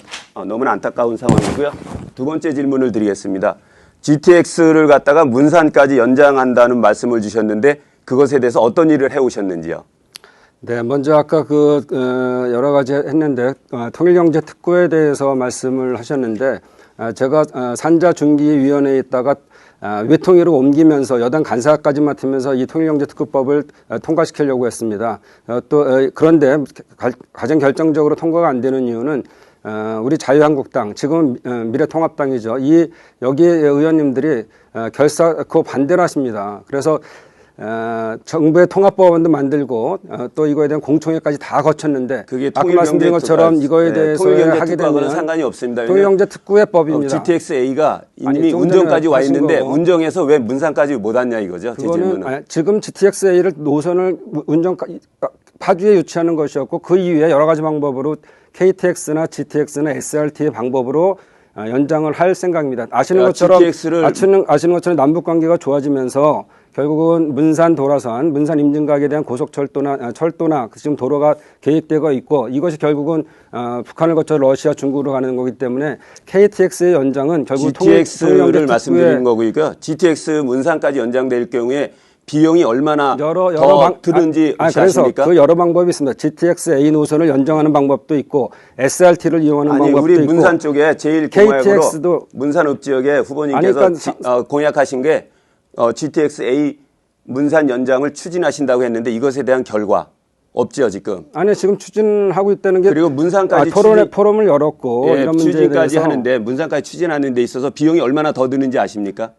안타까운 상황이고요. 두 번째 질문을 드리겠습니다. GTX를 갖다가 문산까지 연장한다는 말씀을 주셨는데 그것에 대해서 어떤 일을 해오셨는지요? 네, 먼저 아까 여러 가지 했는데 통일경제 특구에 대해서 말씀을 하셨는데 제가 산자중기위원회에 있다가 외통위로 옮기면서 여당 간사까지 맡으면서 이 통일경제특구법을 통과시키려고 했습니다. 그런데 가장 결정적으로 통과가 안 되는 이유는 우리 자유한국당, 지금은 미래통합당이죠. 여기 의원님들이 결사코 반대를 하십니다. 그래서 정부의 통합법안도 만들고 또 이거에 대한 공청회까지 다 거쳤는데 그게 아까 말씀드린 것처럼 이거에 대해서 하게 되면 상관이 없습니다. 통일경제특구의 법입니다. GTX-A가 이미 운정까지 와 있는데 운정에서 왜 문산까지 못 왔냐 이거죠. 제 질문은. 지금 GTX-A를 노선을 파주에 유치하는 것이었고 그 이후에 여러 가지 방법으로 KTX나 GTX나 SRT의 방법으로 연장을 할 생각입니다. 아시는 것처럼 남북 관계가 좋아지면서 결국은 문산 도라선, 문산 임진각에 대한 고속철도나 철도나 지금 도로가 계획되고 있고 이것이 결국은 북한을 거쳐 러시아, 중국으로 가는 거기 때문에 KTX의 연장은 결국 GTX를 말씀드린 거고요. GTX 문산까지 연장될 경우에 비용이 얼마나 더 드는지 혹시 아십니까? 그래서 그 여러 방법이 있습니다. GTX-A 노선을 연장하는 방법도 있고 SRT를 이용하는 방법도 우리 있고 문산 쪽에 제일 공약으로 문산읍 지역에 후보님께서 공약하신 게 GTX-A 문산 연장을 추진하신다고 했는데 이것에 대한 결과 없죠 지금. 지금 추진하고 있다는 게 그리고 문산까지 포럼을 열었고 이런 문제에 추진까지 대해서 하는데 문산까지 추진하는 데 있어서 비용이 얼마나 더 드는지 아십니까?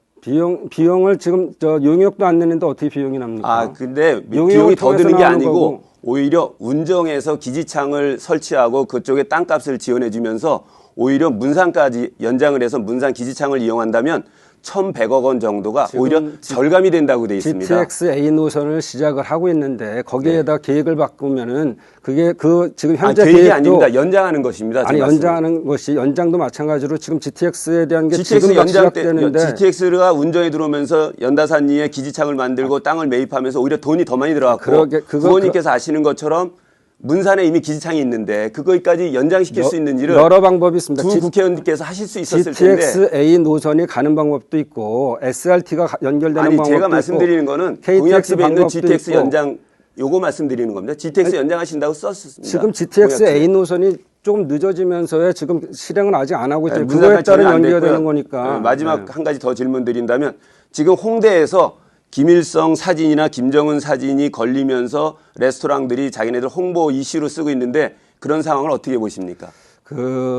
비용을 지금 용역도 안 내는데 어떻게 비용이 납니까? 근데 비용이 더 드는 게 아니고 오히려 운정에서 기지창을 설치하고 그쪽에 땅값을 지원해 주면서 오히려 문산까지 연장을 해서 문산 기지창을 이용한다면 1,100억 원 정도가 오히려 절감이 된다고 돼 있습니다. GTX-A 노선을 시작을 하고 있는데 거기에다 계획을 바꾸면은 그게 지금 현재 계획이 계획도 아닙니다. 연장하는 것입니다. 연장하는 것이 연장도 마찬가지로 지금 GTX에 대한 게 지금 막 시작되는데 GTX가 운정에 들어오면서 연다산리에 기지창을 만들고 땅을 매입하면서 오히려 돈이 더 많이 들어갔고 후보님께서 아시는 것처럼 문산에 이미 기지창이 있는데 그거까지 연장시킬 수 있는지를 여러 방법이 있습니다. 두 국회의원님께서 하실 수 있었을 텐데 GTX-A 노선이 가는 방법도 있고 SRT가 연결되는 방법도 있고 제가 말씀드리는 거는 공약집에 있는 GTX 연장 요거 말씀드리는 겁니다. GTX 연장하신다고 썼습니다. 지금 GTX-A 노선이 조금 늦어지면서에 지금 실행은 아직 안 하고 있어요. 그거에 따른 연계가 되는 거니까. 마지막 한 가지 더 질문 드린다면 지금 홍대에서 김일성 사진이나 김정은 사진이 걸리면서 레스토랑들이 자기네들 홍보 이슈로 쓰고 있는데 그런 상황을 어떻게 보십니까?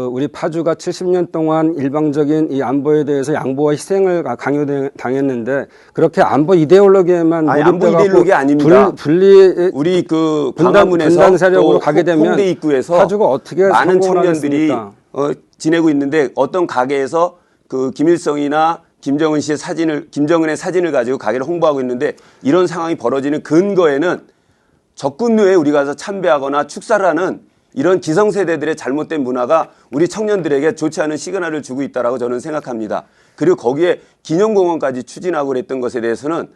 우리 파주가 70년 동안 일방적인 이 안보에 대해서 양보와 희생을 강요당했는데 그렇게 안보 이데올로기에만 안보 이데올로기 아닙니다. 우리 광화문에서 분단 세력으로 가게 되면 홍대 입구에서 파주가 어떻게 많은 청년들이 지내고 있는데 어떤 가게에서 김일성이나 김정은의 사진을 가지고 가게를 홍보하고 있는데 이런 상황이 벌어지는 근거에는 적군루에 우리가 가서 참배하거나 축사를 하는 이런 기성세대들의 잘못된 문화가 우리 청년들에게 좋지 않은 시그널을 주고 있다고 저는 생각합니다. 그리고 거기에 기념공원까지 추진하고 그랬던 것에 대해서는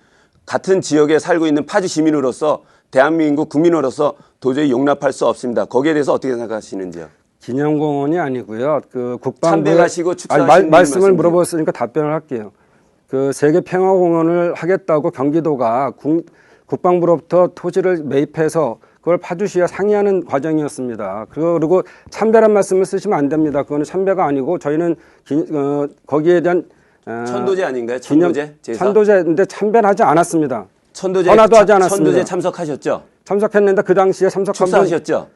같은 지역에 살고 있는 파주 시민으로서 대한민국 국민으로서 도저히 용납할 수 없습니다. 거기에 대해서 어떻게 생각하시는지요? 기념공원이 아니고요. 국방부 참배 가시고 축사하시는 말씀을 물어보셨으니까 답변을 할게요. 세계평화공원을 하겠다고 경기도가 국방부로부터 토지를 매입해서 그걸 파주시와 상의하는 과정이었습니다. 그리고 참배란 말씀을 쓰시면 안 됩니다. 그거는 참배가 아니고 저희는 거기에 대한 천도제 아닌가요? 천도제? 천도제인데 참배는 하지 않았습니다. 하나도 하지 않았습니다. 천도제 참석하셨죠? 참석했는데 그 당시에 참석한 축사하셨죠?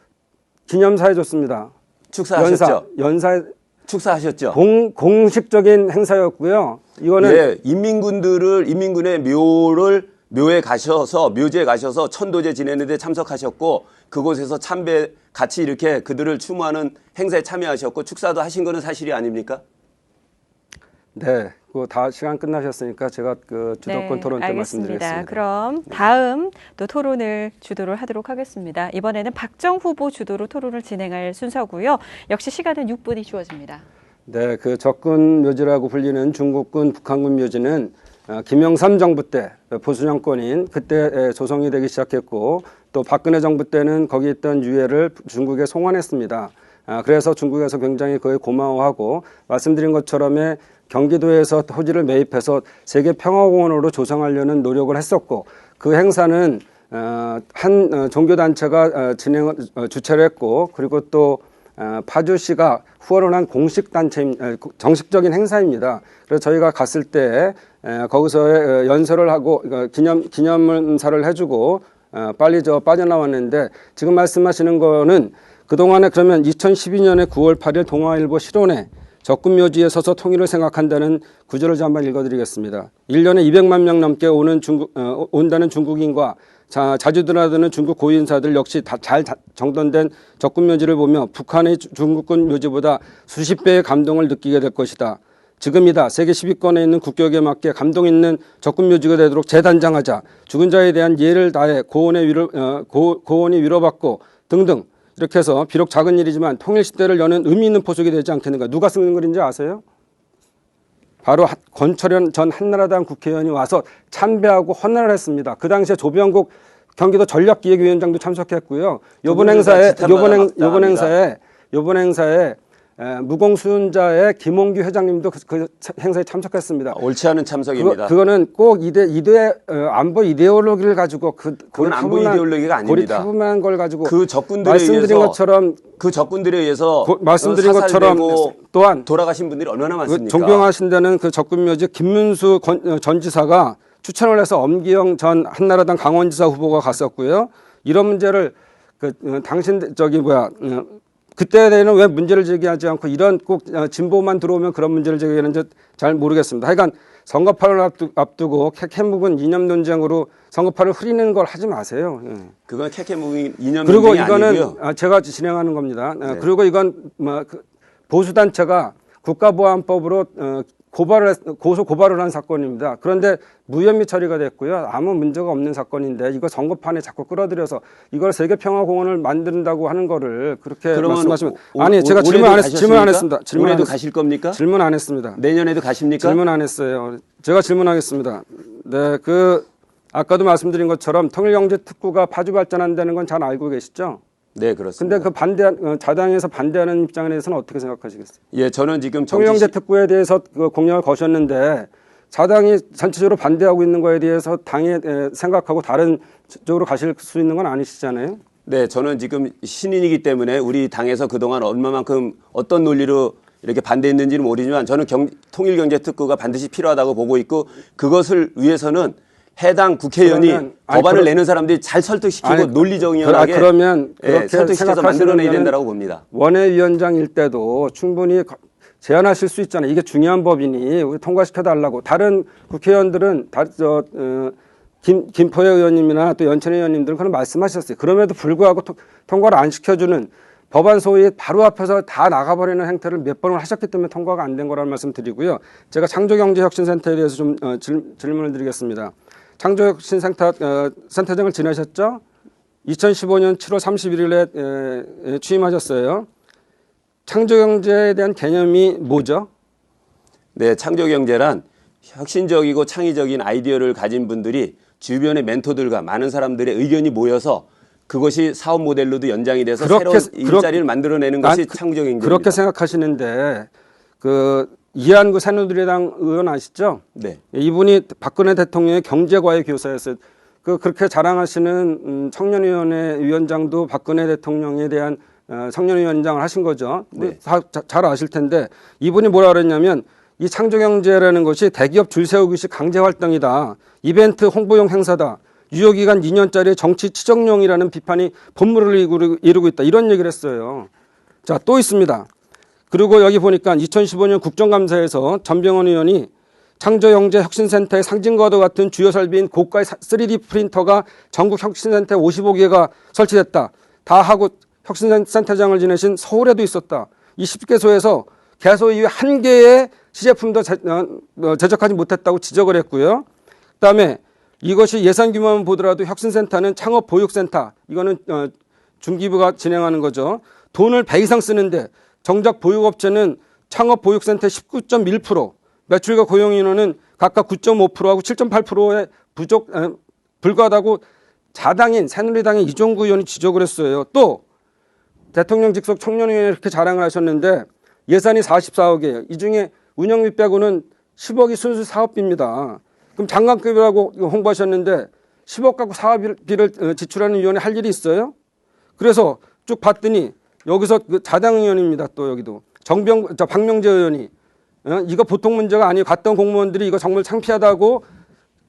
기념사 해줬습니다. 축사하셨죠? 연사 축사하셨죠? 공식적인 행사였고요. 이거는 인민군의 묘를 묘지에 가셔서 천도제 지내는데 참석하셨고 그곳에서 참배 같이 이렇게 그들을 추모하는 행사에 참여하셨고 축사도 하신 거는 사실이 아닙니까? 네, 그 다 시간 끝나셨으니까 제가 그 주도권 토론 때 말씀드리겠습니다. 그럼 다음 또 토론을 주도를 하도록 하겠습니다. 이번에는 박정 후보 주도로 토론을 진행할 순서고요. 역시 시간은 6분이 주어집니다. 네, 그 적군 묘지라고 불리는 중국군 북한군 묘지는 김영삼 정부 때 보수 정권인 그때 조성이 되기 시작했고 또 박근혜 정부 때는 거기 있던 유해를 중국에 송환했습니다. 그래서 중국에서 굉장히 그에 고마워하고 말씀드린 것처럼 경기도에서 토지를 매입해서 세계평화공원으로 조성하려는 노력을 했었고 그 행사는 한 종교단체가 주최를 했고 그리고 또 파주시가 후원을 한 공식 단체 정식적인 행사입니다. 그래서 저희가 갔을 때 거기서 연설을 하고 기념사를 해주고 빨리 빠져나왔는데 지금 말씀하시는 거는 그동안에 그러면 2012년에 9월 8일 동아일보 실온에 적군묘지에 서서 통일을 생각한다는 구절을 한번 읽어드리겠습니다. 1년에 200만 명 넘게 온다는 중국인과 자주 드나드는 중국 고위인사들 역시 다 잘 정돈된 적군묘지를 보며 북한의 중국군 묘지보다 수십 배의 감동을 느끼게 될 것이다. 지금이다. 세계 10위권에 있는 국격에 맞게 감동 있는 적군묘지가 되도록 재단장하자. 죽은 자에 대한 예를 다해 고온이 위로받고 등등. 이렇게 해서 비록 작은 일이지만 통일시대를 여는 의미 있는 포석이 되지 않겠는가. 누가 쓰는 글인지 아세요? 바로 권철현 전 한나라당 국회의원이 와서 참배하고 헌화를 했습니다. 그 당시에 조병국 경기도 전략기획위원장도 참석했고요. 요번 행사에 무공수훈자의 김홍규 회장님도 그 행사에 참석했습니다. 옳지 않은 참석입니다. 그거는 꼭 안보 이데올로기를 가지고 그건 안보 이데올로기가 아닙니다. 고리타분한 걸 가지고 그 적군들에 말씀드린 의해서 것처럼 그 적군들에 의해서 말씀드린 것처럼 또한 돌아가신 분들이 얼마나 많습니까? 존경하신다는 그 적군묘지 김문수 전 지사가 추천을 해서 엄기영 전 한나라당 강원지사 후보가 갔었고요. 이런 문제를 그때는 왜 문제를 제기하지 않고 이런 꼭 진보만 들어오면 그런 문제를 제기하는지 잘 모르겠습니다. 하여간 선거판을 앞두고 캐캐묵은 이념 논쟁으로 선거판을 흐리는 걸 하지 마세요. 그건 캐캐묵은 이념 그리고 논쟁이 이거는 아니고요. 제가 진행하는 겁니다. 네. 그리고 이건 보수단체가 국가보안법으로 고소고발을 한 사건입니다. 그런데 무혐의 처리가 됐고요. 아무 문제가 없는 사건인데 이거 선거판에 자꾸 끌어들여서 이걸 세계평화공원을 만든다고 하는 거를 그렇게 말씀하시면 제가 질문 안 했습니다. 올해도 가실 겁니까? 질문 안 했습니다. 내년에도 가십니까? 질문 안 했어요. 제가 질문하겠습니다. 네, 아까도 말씀드린 것처럼 통일경제특구가 파주 발전한다는 건 잘 알고 계시죠? 네, 그렇습니다. 근데 자당에서 반대하는 입장에 대해서는 어떻게 생각하시겠어요? 예, 저는 지금 통일경제특구에 대해서 공약을 거셨는데 자당이 전체적으로 반대하고 있는 거에 대해서 당이 생각하고 다른 쪽으로 가실 수 있는 건 아니시잖아요. 네, 저는 지금 신인이기 때문에 우리 당에서 그동안 얼마만큼 어떤 논리로 이렇게 반대했는지는 모르지만 저는 통일경제특구가 반드시 필요하다고 보고 있고 그것을 위해서는 해당 국회의원이 법안을 내는 사람들이 잘 설득시키고 논리정연하게 그러면 설득시켜서 만들어내야 된다고 봅니다. 원외위원장일 때도 충분히 제안하실 수 있잖아요. 이게 중요한 법이니 우리 통과시켜달라고. 다른 국회의원들은 김포의 의원님이나 또 연천의 의원님들은 그런 말씀하셨어요. 그럼에도 불구하고 통과를 안 시켜주는 법안 소위 바로 앞에서 다 나가버리는 행태를 몇 번을 하셨기 때문에 통과가 안 된 거라는 말씀 드리고요. 제가 창조경제혁신센터에 대해서 좀 질문을 드리겠습니다. 창조혁신센터장을 지내셨죠? 2015년 7월 31일에 취임하셨어요. 창조경제에 대한 개념이 뭐죠? 네, 창조경제란 혁신적이고 창의적인 아이디어를 가진 분들이 주변의 멘토들과 많은 사람들의 의견이 모여서 그것이 사업 모델로도 연장이 돼서 새로운 일자리를 만들어내는 것이 창조경제입니다. 그렇게 생각하시는데 이한구 새누리당 의원 아시죠? 네. 이분이 박근혜 대통령의 경제과외 교사였어요. 그렇게 자랑하시는 청년위원회 위원장도 박근혜 대통령에 대한 청년위원장을 하신 거죠. 네. 잘 아실 텐데 이분이 뭐라 그랬냐면 이 창조경제라는 것이 대기업 줄 세우기식 강제 활동이다. 이벤트 홍보용 행사다. 유효기간 2년짜리 정치 치정용이라는 비판이 본물을 이루고 있다. 이런 얘기를 했어요. 자, 또 있습니다. 그리고 여기 보니까 2015년 국정감사에서 전병헌 의원이 창조영재혁신센터의 상징과도 같은 주요 설비인 고가의 3D 프린터가 전국 혁신센터에 55개가 설치됐다. 다 하고 혁신센터장을 지내신 서울에도 있었다. 이 10개소에서 개소 이후에 한 개의 시제품도 제작하지 못했다고 지적을 했고요. 그다음에 이것이 예산 규모만 보더라도 혁신센터는 창업보육센터, 이거는 중기부가 진행하는 거죠. 돈을 배 이상 쓰는데 정작 보육업체는 창업보육센터의 19.1%, 매출과 고용인원은 각각 9.5%하고 7.8%의 불과하다고 자당인 새누리당의 이종구 의원이 지적을 했어요. 또 대통령 직속 청년위원회 이렇게 자랑을 하셨는데 예산이 44억이에요. 이 중에 운영비 빼고는 10억이 순수 사업비입니다. 그럼 장관급이라고 홍보하셨는데 10억 갖고 사업비를 지출하는 위원회 할 일이 있어요? 그래서 쭉 봤더니 여기서 그 자당 의원입니다. 또 여기도 박명재 의원이 이거 보통 문제가 아니에요. 갔던 공무원들이 이거 정말 창피하다고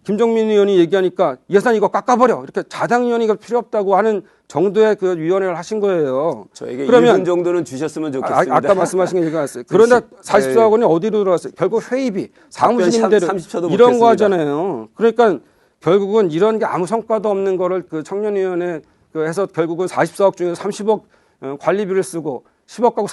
김종민 의원이 얘기하니까 예산 이거 깎아버려. 이렇게 자당 의원이 필요 없다고 하는 정도의 그 위원회를 하신 거예요. 저에게 그러면 1분 정도는 주셨으면 좋겠습니다. 아까 말씀하신 게 얘기가 있어요. 그런데 44억 원이 어디로 들어갔어요? 결국 회의비, 사무실임대료 이런 거 하잖아요. 그러니까 결국은 이런 게 아무 성과도 없는 거를 그 청년위원회 해서 결국은 44억 중에서 30억 관리비를 쓰고 10억 갖고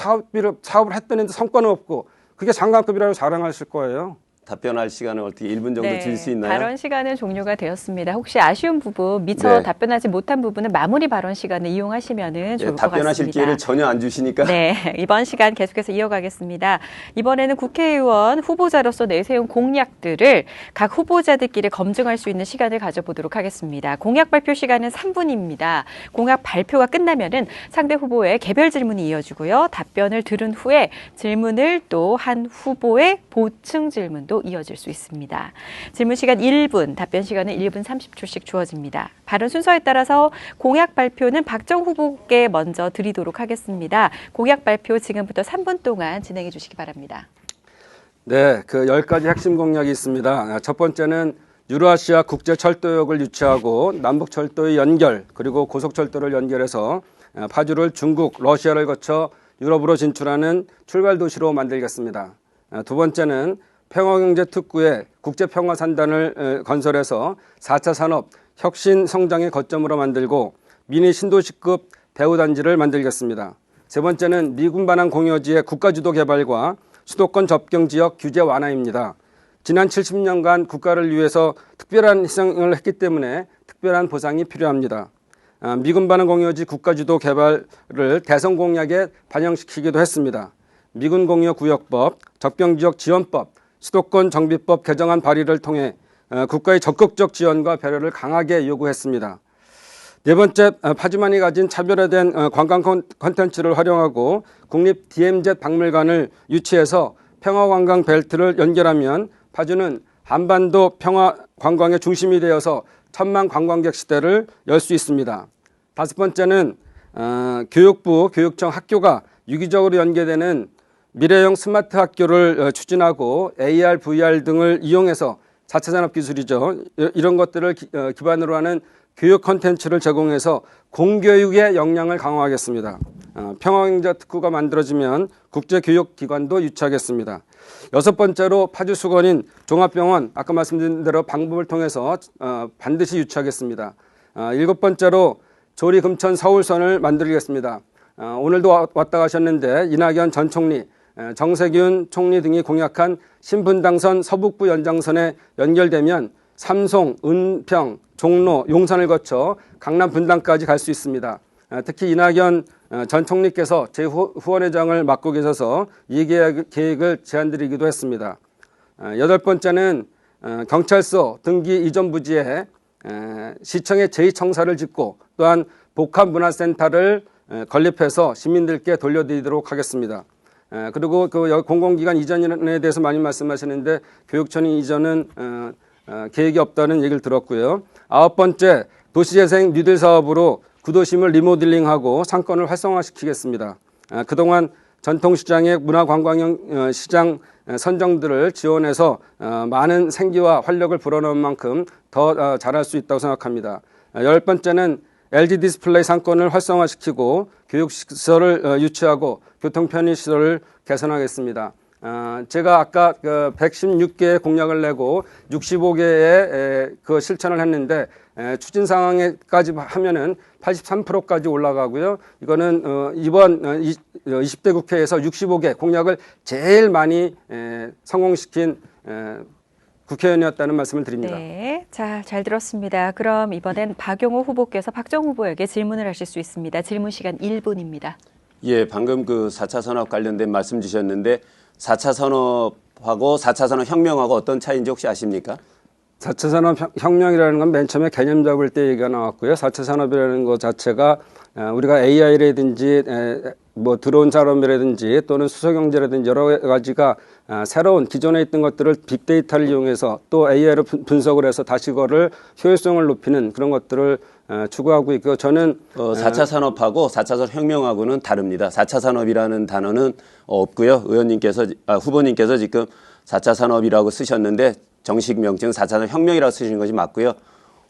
사업을 했더니 성과는 없고 그게 장관급이라고 자랑하실 거예요. 답변할 시간을 어떻게 1분 정도 줄 수 있나요? 발언 시간은 종료가 되었습니다. 혹시 아쉬운 부분, 미처 답변하지 못한 부분은 마무리 발언 시간을 이용하시면 좋을 것 같습니다. 답변하실 기회를 전혀 안 주시니까. 네, 이번 시간 계속해서 이어가겠습니다. 이번에는 국회의원 후보자로서 내세운 공약들을 각 후보자들끼리 검증할 수 있는 시간을 가져보도록 하겠습니다. 공약 발표 시간은 3분입니다. 공약 발표가 끝나면은 상대 후보의 개별 질문이 이어지고요. 답변을 들은 후에 질문을 또 한 후보의 보충 질문도 이어질 수 있습니다. 질문 시간 1분, 답변 시간은 1분 30초씩 주어집니다. 발언 순서에 따라서 공약 발표는 박정 후보께 먼저 드리도록 하겠습니다. 공약 발표 지금부터 3분 동안 진행해 주시기 바랍니다. 네, 그 10가지 핵심 공약이 있습니다. 첫 번째는 유로아시아 국제철도역을 유치하고 남북철도의 연결, 그리고 고속철도를 연결해서 파주를 중국, 러시아를 거쳐 유럽으로 진출하는 출발 도시로 만들겠습니다. 두 번째는 평화경제특구의 국제평화산단을 건설해서 4차 산업 혁신 성장의 거점으로 만들고 미니 신도시급 배후단지를 만들겠습니다. 세 번째는 미군 반환 공여지의 국가주도 개발과 수도권 접경지역 규제 완화입니다. 지난 70년간 국가를 위해서 특별한 희생을 했기 때문에 특별한 보상이 필요합니다. 미군 반환 공여지 국가주도 개발을 대선 공약에 반영시키기도 했습니다. 미군 공여 구역법, 접경지역 지원법, 수도권 정비법 개정안 발의를 통해 국가의 적극적 지원과 배려를 강하게 요구했습니다. 네 번째, 파주만이 가진 차별화된 관광 콘텐츠를 활용하고 국립 DMZ 박물관을 유치해서 평화관광 벨트를 연결하면 파주는 한반도 평화 관광의 중심이 되어서 1000만 관광객 시대를 열 수 있습니다. 다섯 번째는 교육부, 교육청 학교가 유기적으로 연계되는 미래형 스마트 학교를 추진하고 AR, VR 등을 이용해서 4차 산업 기술이죠. 이런 것들을 기반으로 하는 교육 콘텐츠를 제공해서 공교육의 역량을 강화하겠습니다. 평화경제특구가 만들어지면 국제교육기관도 유치하겠습니다. 여섯 번째로 파주수건인 종합병원, 아까 말씀드린 대로 방법을 통해서 반드시 유치하겠습니다. 일곱 번째로 조리금천 서울선을 만들겠습니다. 오늘도 왔다 가셨는데 이낙연 전 총리, 정세균 총리 등이 공약한 신분당선 서북부 연장선에 연결되면 삼송, 은평, 종로, 용산을 거쳐 강남 분당까지 갈 수 있습니다. 특히 이낙연 전 총리께서 제 후원회장을 맡고 계셔서 이 계획을 제안드리기도 했습니다. 여덟 번째는 경찰서 등기 이전 부지에 시청의 제2청사를 짓고 또한 복합문화센터를 건립해서 시민들께 돌려드리도록 하겠습니다. 그리고 그 공공기관 이전에 대해서 많이 말씀하시는데 교육청 이전은 계획이 없다는 얘기를 들었고요. 아홉 번째, 도시재생 뉴딜 사업으로 구도심을 리모델링하고 상권을 활성화시키겠습니다. 그동안 전통시장의 문화관광형 시장 선정들을 지원해서 많은 생기와 활력을 불어넣은 만큼 더 잘할 수 있다고 생각합니다. 열 번째는 LG 디스플레이 상권을 활성화시키고 교육시설을 유치하고 교통편의시설을 개선하겠습니다. 제가 아까 그 116개의 공약을 내고 65개의 그 실천을 했는데 추진 상황에까지 하면은 83%까지 올라가고요. 이거는 이번 20대 국회에서 65개 공약을 제일 많이 성공시킨 국회의원이었다는 말씀을 드립니다. 네, 자, 잘 들었습니다. 그럼 이번엔 박용호 후보께서 박정 후보에게 질문을 하실 수 있습니다. 질문 시간 1분입니다. 예, 방금 그 4차 산업 관련된 말씀 주셨는데 4차 산업하고 4차 산업 혁명하고 어떤 차이인지 혹시 아십니까? 4차 산업혁명이라는 건 맨 처음에 개념 잡을 때 얘기가 나왔고요. 4차 산업이라는 것 자체가 우리가 AI라든지 뭐 드론 산업이라든지 또는 수소경제라든지 여러 가지가 새로운 기존에 있던 것들을 빅데이터를 이용해서 또 AI로 분석을 해서 다시 그거를 효율성을 높이는 그런 것들을 추구하고 있고 저는 4차 산업하고 4차 산업혁명하고는 다릅니다. 4차 산업이라는 단어는 없고요. 후보님께서 지금 4차 산업이라고 쓰셨는데 정식 명칭은 4차 산업혁명이라고 쓰시는 것이 맞고요.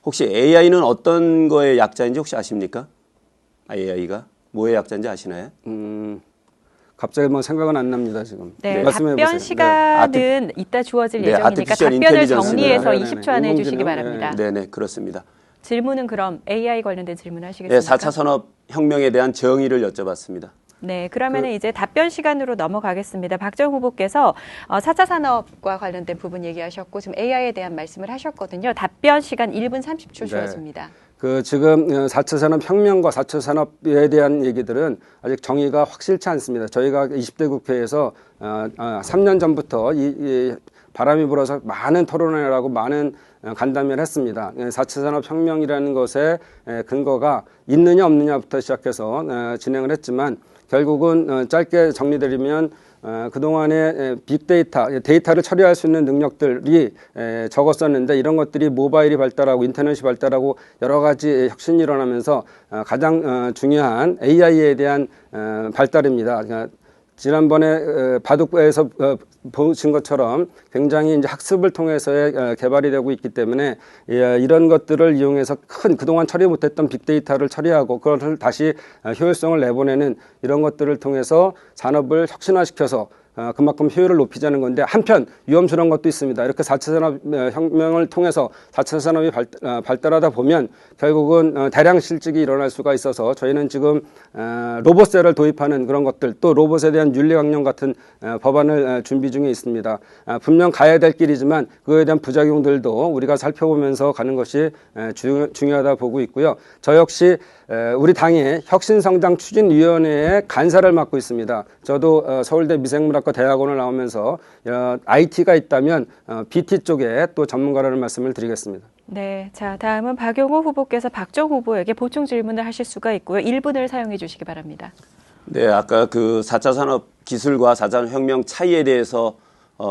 혹시 AI는 어떤 거의 약자인지 혹시 아십니까? AI가 뭐의 약자인지 아시나요? 갑자기 뭐 생각은 안 납니다 지금. 네, 말씀해 답변 보세요. 시간은 이따 주어질 예정이니까 아티피셜 답변을 인텔리전스. 정리해서 네네네. 20초 안에 해주시기 인공지능, 바랍니다. 네네, 그렇습니다. 질문은 그럼 AI 관련된 질문 하시겠습니까? 네, 4차 산업혁명에 대한 정의를 여쭤봤습니다. 네, 그러면은 이제 답변 시간으로 넘어가겠습니다. 박정 후보께서 4차 산업과 관련된 부분 얘기하셨고 지금 AI에 대한 말씀을 하셨거든요. 답변 시간 1분 30초 주어집니다. 그 지금 4차 산업혁명과 4차 산업에 대한 얘기들은 아직 정의가 확실치 않습니다. 저희가 20대 국회에서 3년 전부터 이 바람이 불어서 많은 토론을 하고 많은 간담회를 했습니다. 4차 산업혁명이라는 것의 근거가 있느냐 없느냐부터 시작해서 진행을 했지만 결국은 짧게 정리드리면 그동안에 빅데이터, 데이터를 처리할 수 있는 능력들이 적었었는데 이런 것들이 모바일이 발달하고 인터넷이 발달하고 여러 가지 혁신이 일어나면서 가장 중요한 AI에 대한 발달입니다. 그러니까 지난번에 바둑에서 보신 것처럼 굉장히 이제 학습을 통해서의 개발이 되고 있기 때문에 이런 것들을 이용해서 그동안 처리 못했던 빅데이터를 처리하고 그것을 다시 효율성을 내보내는 이런 것들을 통해서 산업을 혁신화시켜서 그만큼 효율을 높이자는 건데 한편 위험스러운 것도 있습니다. 이렇게 4차 산업혁명을 통해서 4차 산업이 발달하다 보면 결국은 대량 실직이 일어날 수가 있어서 저희는 지금 로봇세를 도입하는 그런 것들 또 로봇에 대한 윤리강령 같은 법안을 준비 중에 있습니다. 분명 가야 될 길이지만 그거에 대한 부작용들도 우리가 살펴보면서 가는 것이 중요하다 보고 있고요. 저 역시 우리 당의 혁신성장추진위원회의 간사를 맡고 있습니다. 저도 서울대 미생물학과 대학원을 나오면서 IT가 있다면 BT 쪽에 또 전문가라는 말씀을 드리겠습니다. 네, 자 다음은 박용호 후보께서 박정 후보에게 보충 질문을 하실 수가 있고요. 1분을 사용해 주시기 바랍니다. 네, 아까 그 4차 산업 기술과 4차 산업 혁명 차이에 대해서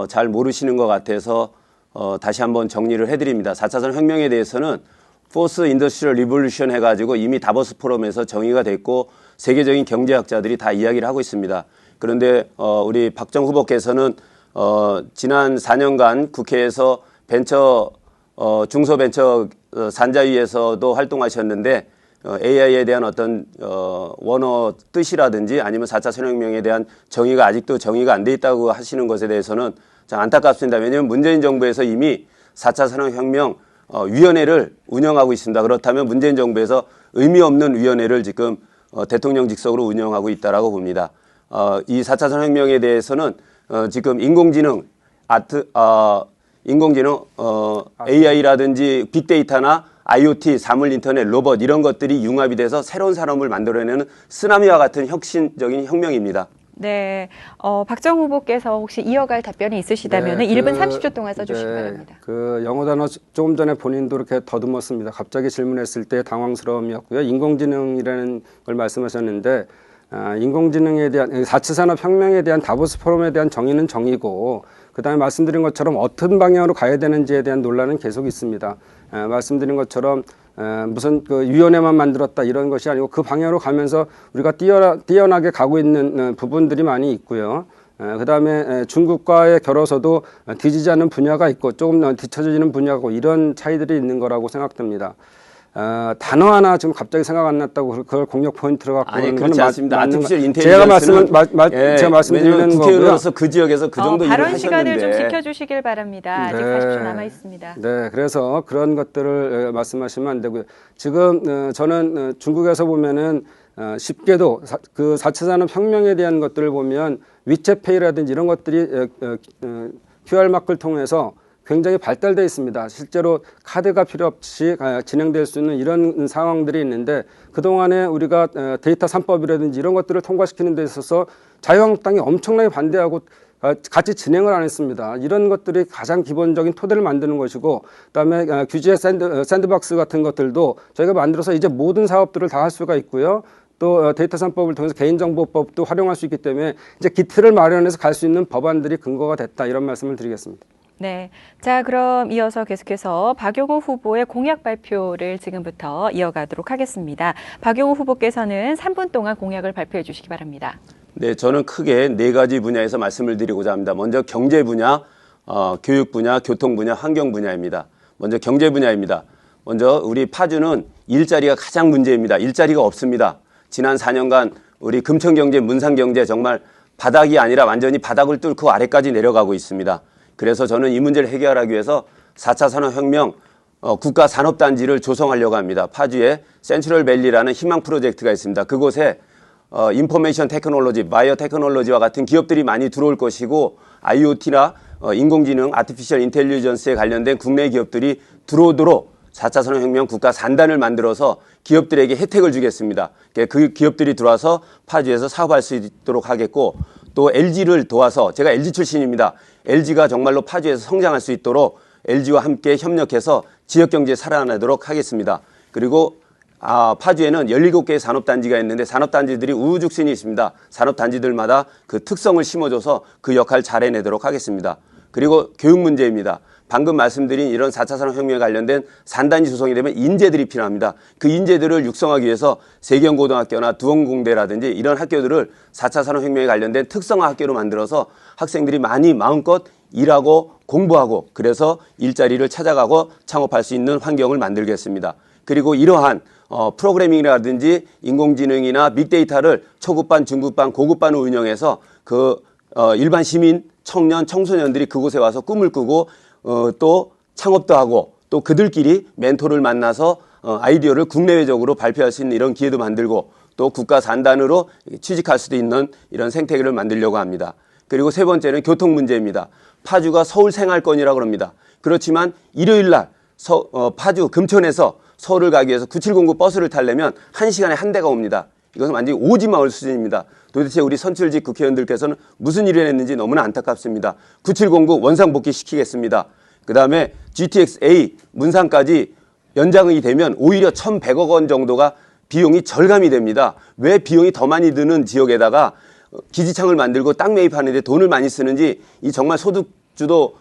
잘 모르시는 것 같아서 다시 한번 정리를 해드립니다. 4차 산업 혁명에 대해서는 포스 인더스트리얼 리볼루션 해가지고 이미 다보스 포럼에서 정의가 됐고 세계적인 경제학자들이 다 이야기를 하고 있습니다. 그런데 우리 박정 후보께서는 지난 4년간 국회에서 중소벤처 산자위에서도 활동하셨는데 AI에 대한 어떤 원어 뜻이라든지 아니면 4차 산업혁명에 대한 정의가 아직도 정의가 안 돼 있다고 하시는 것에 대해서는 참 안타깝습니다. 왜냐하면 문재인 정부에서 이미 4차 산업혁명 위원회를 운영하고 있습니다. 그렇다면 문재인 정부에서 의미 없는 위원회를 지금 대통령 직속으로 운영하고 있다라고 봅니다. 이 4차 산업혁명에 대해서는 지금 인공지능, AI라든지 빅데이터나 IoT, 사물인터넷, 로봇 이런 것들이 융합이 돼서 새로운 산업을 만들어내는 쓰나미와 같은 혁신적인 혁명입니다. 네, 박정 후보께서 혹시 이어갈 답변이 있으시다면 1분 30초 동안 써주시기 바랍니다. 그 영어 단어 조금 전에 본인도 이렇게 더듬었습니다. 갑자기 질문했을 때 당황스러움이었고요. 인공지능이라는 걸 말씀하셨는데 인공지능에 대한 4차 산업혁명에 대한 다보스 포럼에 대한 정의는 정의고 그다음에 말씀드린 것처럼 어떤 방향으로 가야 되는지에 대한 논란은 계속 있습니다. 말씀드린 것처럼 무슨 그 위원회만 만들었다 이런 것이 아니고 그 방향으로 가면서 우리가 뛰어나게 가고 있는 부분들이 많이 있고요. 그다음에 중국과의 결어서도 뒤지지 않는 분야가 있고 조금 뒤처지는 분야고 이런 차이들이 있는 거라고 생각됩니다. 단어 하나 지금 갑자기 생각 안 났다고 그걸 공격 포인트로 갖고 아니 그러는 그렇지 거는 않습니다. 맞는 아티피셜 거- 인텔리전스는 제가 말씀드리는 거고요. 국회의원으로서 그 지역에서 그 정도 일을 발언 시간을 좀 하셨는데 지켜주시길 바랍니다. 아직 네. 40초 남아 있습니다. 네, 그래서 그런 것들을 말씀하시면 안 되고요. 지금 저는 중국에서 보면은 쉽게도 그 4차 산업혁명에 대한 것들을 보면 위챗페이라든지 이런 것들이 QR 마크를 통해서 굉장히 발달되어 있습니다. 실제로 카드가 필요 없이 진행될 수 있는 이런 상황들이 있는데 그동안에 우리가 데이터 3법이라든지 이런 것들을 통과시키는 데 있어서 자유한국당이 엄청나게 반대하고 같이 진행을 안 했습니다. 이런 것들이 가장 기본적인 토대를 만드는 것이고 그다음에 규제 샌드박스 같은 것들도 저희가 만들어서 이제 모든 사업들을 다 할 수가 있고요. 또 데이터 3법을 통해서 개인정보법도 활용할 수 있기 때문에 이제 기틀을 마련해서 갈 수 있는 법안들이 근거가 됐다 이런 말씀을 드리겠습니다. 네. 자, 그럼 이어서 계속해서 박용우 후보의 공약 발표를 지금부터 이어가도록 하겠습니다. 박용우 후보께서는 3분 동안 공약을 발표해 주시기 바랍니다. 네, 저는 크게 4가지 분야에서 말씀을 드리고자 합니다. 먼저 경제 분야, 교육 분야, 교통 분야, 환경 분야입니다. 먼저 경제 분야입니다. 먼저 우리 파주는 일자리가 가장 문제입니다. 일자리가 없습니다. 지난 4년간 우리 금천경제, 문산경제 정말 바닥이 아니라 완전히 바닥을 뚫고 아래까지 내려가고 있습니다. 그래서 저는 이 문제를 해결하기 위해서 4차 산업혁명 국가산업단지를 조성하려고 합니다. 파주에 센트럴밸리라는 희망 프로젝트가 있습니다. 그곳에 인포메이션 테크놀로지, 바이오 테크놀로지와 같은 기업들이 많이 들어올 것이고 IoT나 인공지능, 아티피셜 인텔리전스에 관련된 국내 기업들이 들어오도록 4차 산업혁명 국가산단을 만들어서 기업들에게 혜택을 주겠습니다. 그 기업들이 들어와서 파주에서 사업할 수 있도록 하겠고 또 LG를 도와서 제가 LG 출신입니다. LG가 정말로 파주에서 성장할 수 있도록 LG와 함께 협력해서 지역경제 살아나도록 하겠습니다. 그리고 파주에는 17개의 산업단지가 있는데 산업단지들이 우후죽순이 있습니다. 산업단지들마다 그 특성을 심어줘서 그 역할을 잘 해내도록 하겠습니다. 그리고 교육 문제입니다. 방금 말씀드린 이런 4차 산업혁명에 관련된 산단지 조성이 되면 인재들이 필요합니다. 그 인재들을 육성하기 위해서 세경고등학교나 두원공대라든지 이런 학교들을 4차 산업혁명에 관련된 특성화 학교로 만들어서 학생들이 많이 마음껏 일하고 공부하고 그래서 일자리를 찾아가고 창업할 수 있는 환경을 만들겠습니다. 그리고 이러한 프로그래밍이라든지 인공지능이나 빅데이터를 초급반, 중급반, 고급반을 운영해서 일반 시민, 청년, 청소년들이 그곳에 와서 꿈을 꾸고 또 창업도 하고 또 그들끼리 멘토를 만나서 아이디어를 국내외적으로 발표할 수 있는 이런 기회도 만들고 또 국가 산단으로 취직할 수도 있는 이런 생태계를 만들려고 합니다. 그리고 세 번째는 교통 문제입니다. 파주가 서울 생활권이라고 합니다. 그렇지만 일요일 날 파주 금천에서 서울을 가기 위해서 9709 버스를 타려면 1시간에 한 대가 옵니다. 이것은 완전히 오지마을 수준입니다. 도대체 우리 선출직 국회의원들께서는 무슨 일을 했는지 너무나 안타깝습니다. 9709 원상복귀 시키겠습니다. 그 다음에 GTX-A 문산까지 연장이 되면 오히려 1,100억 원 정도가 비용이 절감이 됩니다. 왜 비용이 더 많이 드는 지역에다가 기지창을 만들고 땅 매입하는 데 돈을 많이 쓰는지 이 정말 소득주도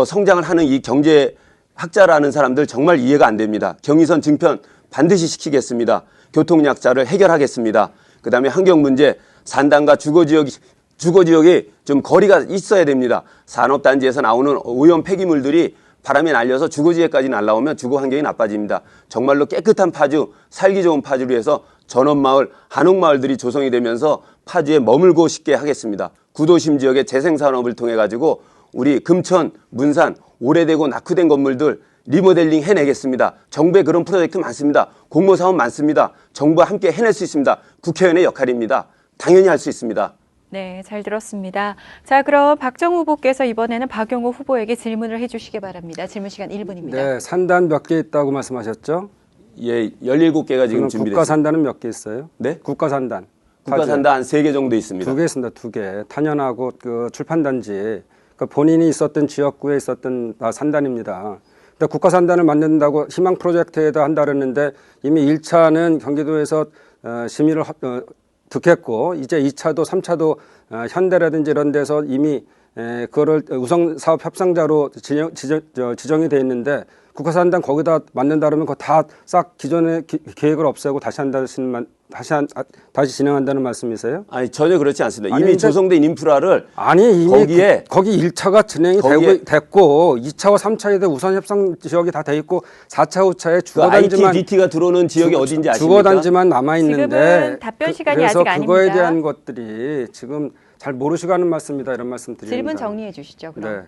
성장을 하는 이 경제학자라는 사람들 정말 이해가 안 됩니다. 경의선 증편 반드시 시키겠습니다. 교통약자를 해결하겠습니다. 그 다음에 환경 문제, 산단과 주거지역이 좀 거리가 있어야 됩니다. 산업단지에서 나오는 오염 폐기물들이 바람에 날려서 주거지역까지 날아오면 주거 환경이 나빠집니다. 정말로 깨끗한 파주, 살기 좋은 파주를 위해서 전원마을, 한옥마을들이 조성이 되면서 파주에 머물고 싶게 하겠습니다. 구도심 지역의 재생산업을 통해 가지고 우리 금천, 문산, 오래되고 낙후된 건물들 리모델링 해내겠습니다. 정부에 그런 프로젝트 많습니다. 공모사업 많습니다. 정부와 함께 해낼 수 있습니다. 국회의원의 역할입니다. 당연히 할 수 있습니다. 네, 잘 들었습니다. 자, 그럼 박정우 후보께서 이번에는 박용우 후보에게 질문을 해주시기 바랍니다. 질문 시간 1분입니다. 네, 산단 몇 개 있다고 말씀하셨죠? 예, 17개가 지금 준비됐습니다. 국가 산단은 몇 개 있어요? 네? 국가 산단. 국가 산단 한 3개 정도 있습니다. 2개 있습니다. 2개. 탄현하고 그 출판단지. 그러니까 본인이 있었던 지역구에 있었던 산단입니다. 근데 국가 산단을 만든다고 희망 프로젝트에다 한다 그랬는데 이미 1차는 경기도에서 심의를 득했고 이제 2차도 3차도 현대라든지 이런 데서 이미 그거를 우선 사업 협상자로 지정이 돼 있는데 국가 산단 거기다 만든다 그러면 그거 다 싹 기존의 계획을 없애고 다시 한다는 다시 진행한다는 말씀이세요? 아니 전혀 그렇지 않습니다. 아니, 이미 근데- 조성된 인프라를 아니 이미 거기에 거기 1차가 진행이 됐고 2차와 3차에 우선 협상 지역이 다 돼 있고 4차, 5차에 그 주거단지만 ITBT가 들어오는 지역이 어딘지 아십니까? 주거단지만 남아 있는데 지금은 답변 시간이 그래서 아직 그거에 아닙니다. 대한 것들이 지금 잘 모르시고 하는 말씀입니다. 이런 말씀 드립니다. 질문 정리해 주시죠. 그럼. 네.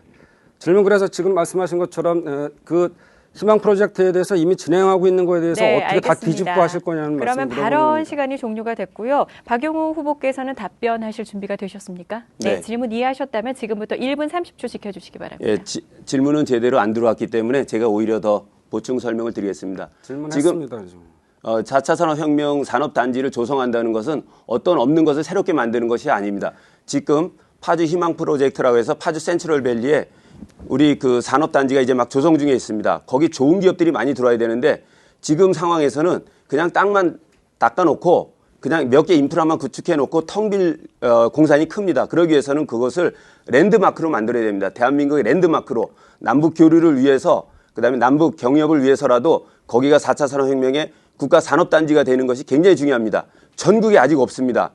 질문 그래서 지금 말씀하신 것처럼 그 희망 프로젝트에 대해서 이미 진행하고 있는 거에 대해서 네, 어떻게 다 알겠습니다. 뒤집고 하실 거냐는 말씀 그러면 물어보는 발언 겁니다. 시간이 종료가 됐고요. 박용우 후보께서는 답변하실 준비가 되셨습니까? 네. 네. 질문 이해하셨다면 지금부터 1분 30초 지켜주시기 바랍니다. 예, 질문은 제대로 안 들어왔기 때문에 제가 오히려 더 보충 설명을 드리겠습니다. 질문했습니다. 지금. 4차 산업혁명 산업단지를 조성한다는 것은 어떤 없는 것을 새롭게 만드는 것이 아닙니다. 지금 파주 희망 프로젝트라고 해서 파주 센트럴밸리에 우리 그 산업단지가 이제 막 조성 중에 있습니다. 거기 좋은 기업들이 많이 들어와야 되는데 지금 상황에서는 그냥 땅만 닦아놓고 그냥 몇 개 인프라만 구축해놓고 텅 빌 공산이 큽니다. 그러기 위해서는 그것을 랜드마크로 만들어야 됩니다. 대한민국의 랜드마크로 남북 교류를 위해서 그다음에 남북 경협을 위해서라도 거기가 4차 산업혁명의 국가 산업단지가 되는 것이 굉장히 중요합니다. 전국에 아직 없습니다.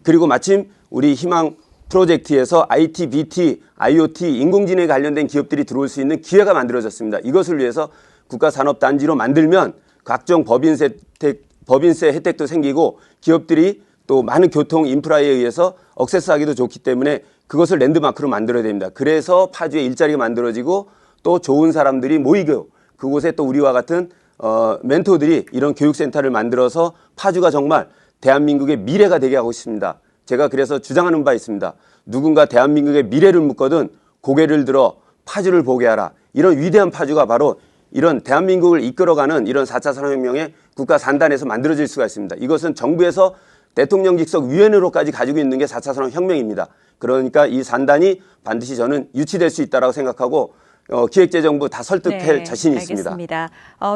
그리고 마침 우리 희망 프로젝트에서 IT, BT, IoT, 인공지능에 관련된 기업들이 들어올 수 있는 기회가 만들어졌습니다. 이것을 위해서 국가산업단지로 만들면 각종 법인세 혜택도 생기고 기업들이 또 많은 교통 인프라에 의해서 억세스하기도 좋기 때문에 그것을 랜드마크로 만들어야 됩니다. 그래서 파주에 일자리가 만들어지고 또 좋은 사람들이 모이고 그곳에 또 우리와 같은 멘토들이 이런 교육센터를 만들어서 파주가 정말 대한민국의 미래가 되게 하고 싶습니다. 제가 그래서 주장하는 바 있습니다. 누군가 대한민국의 미래를 묻거든 고개를 들어 파주를 보게 하라. 이런 위대한 파주가 바로 이런 대한민국을 이끌어가는 이런 4차 산업혁명의 국가 산단에서 만들어질 수가 있습니다. 이것은 정부에서 대통령 직속 위원회로까지 가지고 있는 게 4차 산업혁명입니다. 그러니까 이 산단이 반드시 저는 유치될 수 있다고 생각하고 기획재정부 다 설득할 자신이 있습니다. 알겠습니다.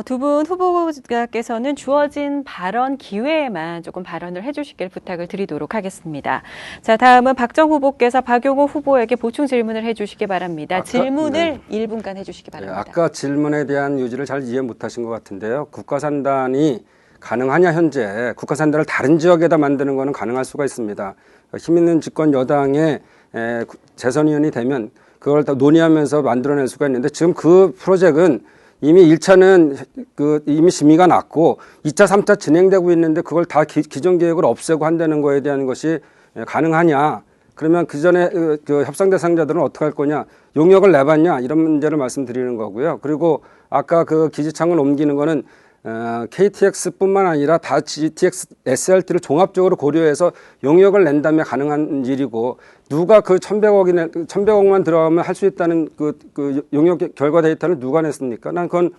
두 분 후보자께서는 주어진 발언 기회에만 조금 발언을 해주시길 부탁을 드리도록 하겠습니다. 자, 다음은 박정 후보께서 박용호 후보에게 보충 질문을 해주시기 바랍니다. 질문을 1분간 해주시기 네, 바랍니다. 아까 질문에 대한 요지를 잘 이해 못하신 것 같은데요. 국가산단이 가능하냐 현재 국가산단을 다른 지역에다 만드는 것은 가능할 수가 있습니다. 힘 있는 집권 여당의 재선의원이 되면 그걸 다 논의하면서 만들어낼 수가 있는데 지금 그 프로젝트는 이미 1차는 이미 심의가 났고 2차, 3차 진행되고 있는데 그걸 다 기존 계획을 없애고 한다는 거에 대한 것이 가능하냐. 그러면 그 전에 그 협상 대상자들은 어떻게 할 거냐. 용역을 내봤냐. 이런 문제를 말씀드리는 거고요. 그리고 아까 그 기지창을 옮기는 거는 KTX뿐만 아니라 다 GTX, SRT를 종합적으로 고려해서 용역을 낸 다음에 가능한 일이고 누가 그 1,100억만 들어가면 할 수 있다는 그 용역 결과 데이터를 누가 냈습니까? 난 그건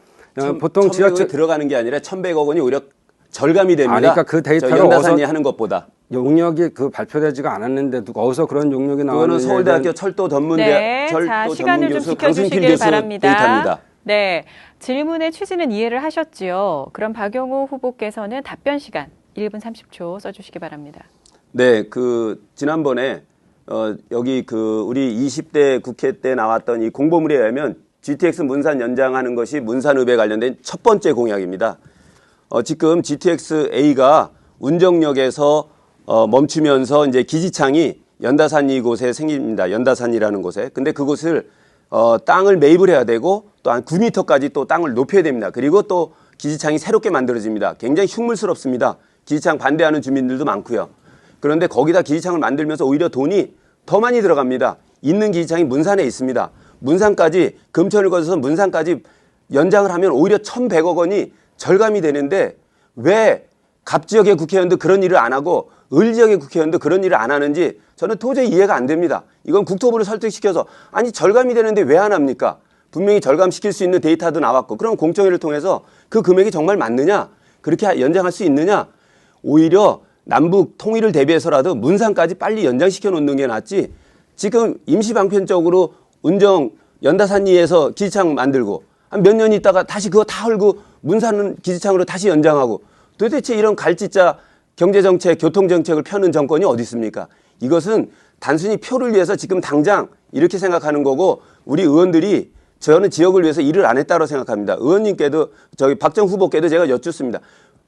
보통 지하철 들어가는 게 아니라 1,100억 원이 오히려 절감이 됩니다. 그러니까 그 데이터를 연다산이 하는 것보다. 용역이 발표되지가 않았는데 누가 어디서 그런 용역이 나왔는지 그거는 서울대학교 철도 전문대 자, 시간을 좀 지켜주시길 바랍니다. 데이터입니다. 네, 질문의 취지는 이해를 하셨지요. 그럼 박용우 후보께서는 답변 시간 1분 30초 써주시기 바랍니다. 네, 지난번에 여기 우리 20대 국회 때 나왔던 이 공보물에 의하면 GTX 문산 연장하는 것이 문산읍에 관련된 첫 번째 공약입니다. 지금 GTX-A가 운정역에서 멈추면서 이제 기지창이 연다산 이곳에 생깁니다. 연다산이라는 곳에. 근데 그곳을 땅을 매입을 해야 되고 또 한 9m까지 또 땅을 높여야 됩니다. 그리고 또 기지창이 새롭게 만들어집니다. 굉장히 흉물스럽습니다. 기지창 반대하는 주민들도 많고요. 그런데 거기다 기지창을 만들면서 오히려 돈이 더 많이 들어갑니다. 있는 기지창이 문산에 있습니다. 문산까지 금천을 거쳐서 문산까지 연장을 하면 오히려 1,100억 원이 절감이 되는데 왜 갑지역의 국회의원도 그런 일을 안 하고 을 지역의 국회의원도 그런 일을 안 하는지 저는 도저히 이해가 안 됩니다. 이건 국토부를 설득시켜서 아니 절감이 되는데 왜 안 합니까? 분명히 절감시킬 수 있는 데이터도 나왔고 그럼 공청회를 통해서 그 금액이 정말 맞느냐? 그렇게 연장할 수 있느냐? 오히려 남북 통일을 대비해서라도 문산까지 빨리 연장시켜 놓는 게 낫지 지금 임시방편적으로 운정 연다산리에서 기지창 만들고 한 몇 년 있다가 다시 그거 다 헐고 문산 기지창으로 다시 연장하고 도대체 이런 갈짓자 경제정책, 교통정책을 펴는 정권이 어디 있습니까? 이것은 단순히 표를 위해서 지금 당장 이렇게 생각하는 거고 우리 의원들이 저는 지역을 위해서 일을 안 했다고 생각합니다. 의원님께도 박정 후보께도 제가 여쭙습니다.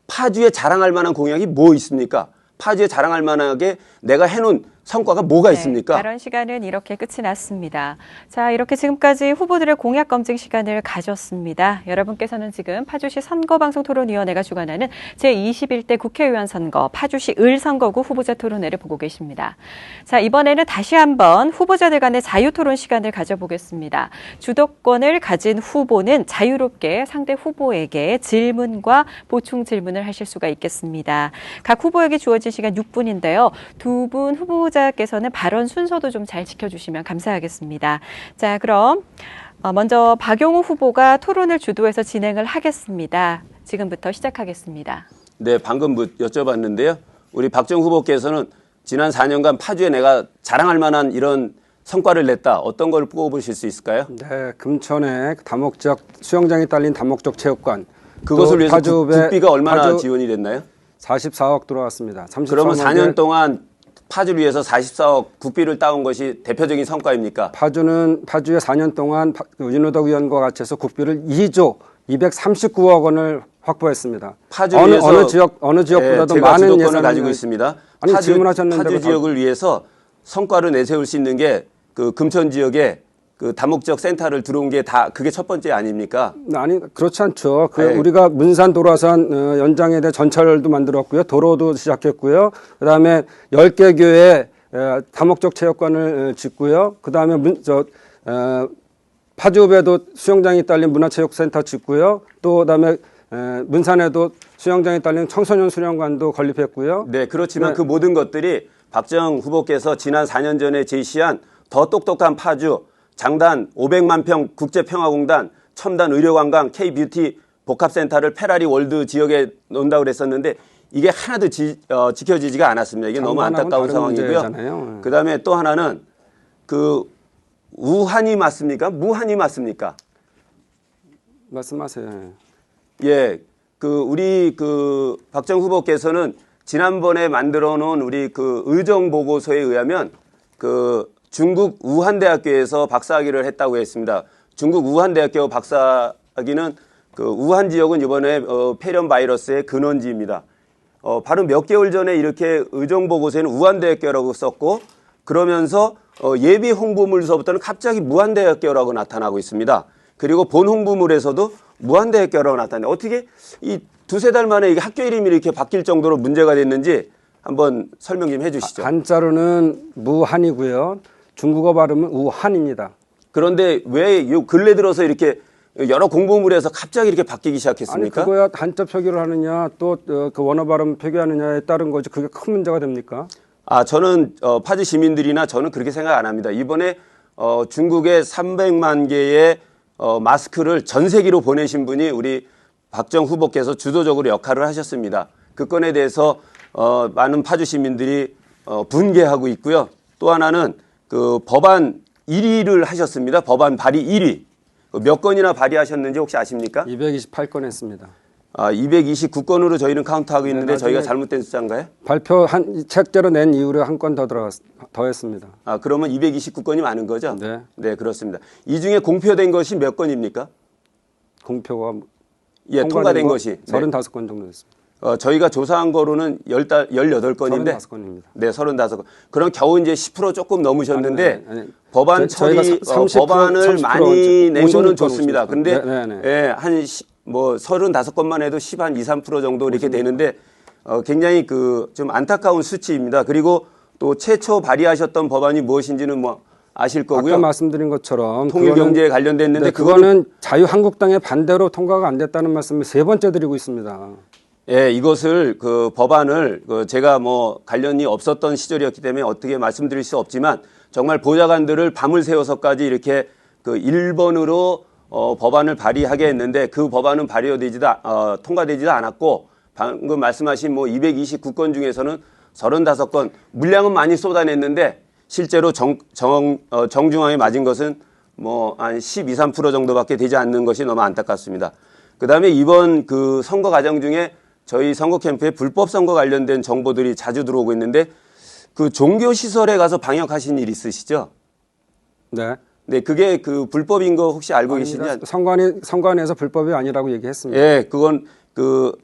파주에 자랑할 만한 공약이 뭐 있습니까? 파주에 자랑할 만하게 내가 해놓은 성과가 뭐가 있습니까? 발언 시간은 이렇게 끝이 났습니다. 자, 이렇게 지금까지 후보들의 공약 검증 시간을 가졌습니다. 여러분께서는 지금 파주시 선거방송토론위원회가 주관하는 제21대 국회의원 선거 파주시 을선거구 후보자 토론회를 보고 계십니다. 자, 이번에는 다시 한번 후보자들 간의 자유토론 시간을 가져보겠습니다. 주도권을 가진 후보는 자유롭게 상대 후보에게 질문과 보충 질문을 하실 수가 있겠습니다. 각 후보에게 주어진 시간 6분인데요. 두 분 후보자께서는 발언 순서도 좀 잘 지켜주시면 감사하겠습니다. 자, 그럼 먼저 박용우 후보가 토론을 주도해서 진행을 하겠습니다. 지금부터 시작하겠습니다. 네, 방금 여쭤봤는데요. 우리 박정 후보께서는 지난 4년간 파주에 내가 자랑할 만한 이런 성과를 냈다. 어떤 걸 꼽으실 수 있을까요? 네, 금천에 다목적 수영장이 딸린 다목적 체육관. 그것을 위해서 파주에 국비가 얼마나 지원이 됐나요? 44억 들어왔습니다. 그러면 4년 동안 파주를 위해서 44억 국비를 따온 것이 대표적인 성과입니까? 파주에 4년 동안 윤호덕 의원과 같이 해서 국비를 2조 239억 원을 확보했습니다. 파주를 위해서 어느 지역보다도 제가 많은 주도권을 예산을 가지고 있습니다. 아니, 질문하셨는데 파주 지역을 위해서 성과를 내세울 수 있는 게 그 금천 지역에 그 다목적 센터를 들어온 게 다 그게 첫 번째 아닙니까? 아니, 그렇지 않죠. 네. 우리가 문산 도로선 연장에 대해 전철도 만들었고요. 도로도 시작했고요. 그다음에 10개 교회 다목적 체육관을 짓고요. 그다음에 파주읍에도 수영장이 딸린 문화체육센터 짓고요. 또 그다음에 문산에도 수영장이 딸린 청소년 수련관도 건립했고요. 네, 그렇지만 네. 그 모든 것들이 박정 후보께서 지난 4년 전에 제시한 더 똑똑한 파주, 장단 500만 평 국제평화공단, 첨단 의료관광, K뷰티 복합센터를 페라리 월드 지역에 놓는다고 그랬었는데 이게 하나도 지켜지지가 않았습니다. 이게 너무 안타까운 상황이고요. 그다음에 또 하나는 그 우한이 맞습니까? 무한이 맞습니까? 말씀하세요. 예, 우리 박정 후보께서는 지난번에 만들어 놓은 우리 의정 보고서에 의하면 중국 우한대학교에서 박사학위를 했다고 했습니다. 중국 우한대학교 박사학위는 우한 지역은 이번에 폐렴 바이러스의 근원지입니다. 바로 몇 개월 전에 이렇게 의정 보고서에는 우한대학교라고 썼고 그러면서 예비 홍보물서부터는 갑자기 무한대학교라고 나타나고 있습니다. 그리고 본 홍보물에서도 무한대학교라고 나타나요. 어떻게 이 두세 달 만에 이게 학교 이름이 이렇게 바뀔 정도로 문제가 됐는지 한번 설명 좀 해주시죠. 한자로는 무한이고요. 중국어 발음은 우한입니다. 그런데 왜 요 근래 들어서 이렇게 여러 공보물에서 갑자기 이렇게 바뀌기 시작했습니까? 아니, 그거야 한자 표기를 하느냐 또 그 원어 발음 표기하느냐에 따른 거지 그게 큰 문제가 됩니까? 저는 파주 시민들이나 저는 그렇게 생각 안 합니다. 이번에 중국에 300만 개의 마스크를 전 세계로 보내신 분이 우리 박정 후보께서 주도적으로 역할을 하셨습니다. 그 건에 대해서 많은 파주 시민들이 분개하고 있고요. 또 하나는 법안 1위를 하셨습니다. 법안 발의 1위. 몇 건이나 발의하셨는지 혹시 아십니까? 228건 했습니다. 229건으로 저희는 카운트하고 있는데 네, 저희가 잘못된 숫자인가요? 책대로 낸 이후에 한 건 더 했습니다. 그러면 229건이 많은 거죠? 네. 네, 그렇습니다. 이 중에 공표된 것이 몇 건입니까? 공표가 통과된 것이 35건 정도 됐습니다. 저희가 조사한 거로는 18건인데 35건입니다. 네, 35건. 그럼 겨우 이제 10% 조금 넘으셨는데 아니. 법안 처리 법안을 30% 많이 낸 거는 좋습니다. 근데 예, 한 35건만 해도 10 한 2, 3% 정도 이렇게 되는데 굉장히 좀 안타까운 수치입니다. 그리고 또 최초 발의하셨던 법안이 무엇인지는 아실 거고요. 아까 말씀드린 것처럼 통일경제에 관련됐는데 그거는 자유한국당의 반대로 통과가 안 됐다는 말씀을 3번째 드리고 있습니다. 예, 이것을 법안을 제가 관련이 없었던 시절이었기 때문에 어떻게 말씀드릴 수 없지만 정말 보좌관들을 밤을 새워서까지 이렇게 1번으로 법안을 발의하게 했는데 그 법안은 통과되지도 않았고 방금 말씀하신 229건 중에서는 35건 물량은 많이 쏟아냈는데 실제로 정중앙에 맞은 것은 한 12, 3% 정도밖에 되지 않는 것이 너무 안타깝습니다. 그다음에 이번 선거 과정 중에 저희 선거 캠프에 불법 선거 관련된 정보들이 자주 들어오고 있는데 종교 시설에 가서 방역하신 일 있으시죠? 네. 네, 그게 불법인 거 혹시 알고 계시냐? 선관위에서 불법이 아니라고 얘기했습니다. 예, 그건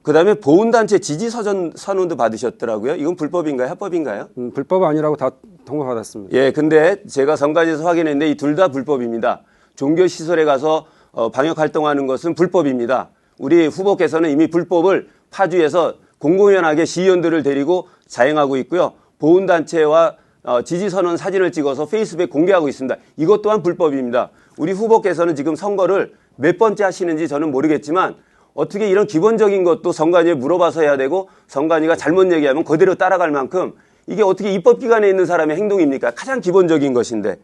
그다음에 보훈단체 지지선언도 받으셨더라고요. 이건 불법인가요? 합법인가요? 불법 아니라고 다 통보받았습니다. 예, 근데 제가 선관위에서 확인했는데 이 둘 다 불법입니다. 종교시설에 가서 방역 활동하는 것은 불법입니다. 우리 후보께서는 이미 불법을 파주에서 공공연하게 시의원들을 데리고 자행하고 있고요. 보훈단체와 지지선언 사진을 찍어서 페이스북에 공개하고 있습니다. 이것 또한 불법입니다. 우리 후보께서는 지금 선거를 몇 번째 하시는지 저는 모르겠지만 어떻게 이런 기본적인 것도 선관위에 물어봐서 해야 되고 선관위가 잘못 얘기하면 그대로 따라갈 만큼 이게 어떻게 입법기관에 있는 사람의 행동입니까? 가장 기본적인 것인데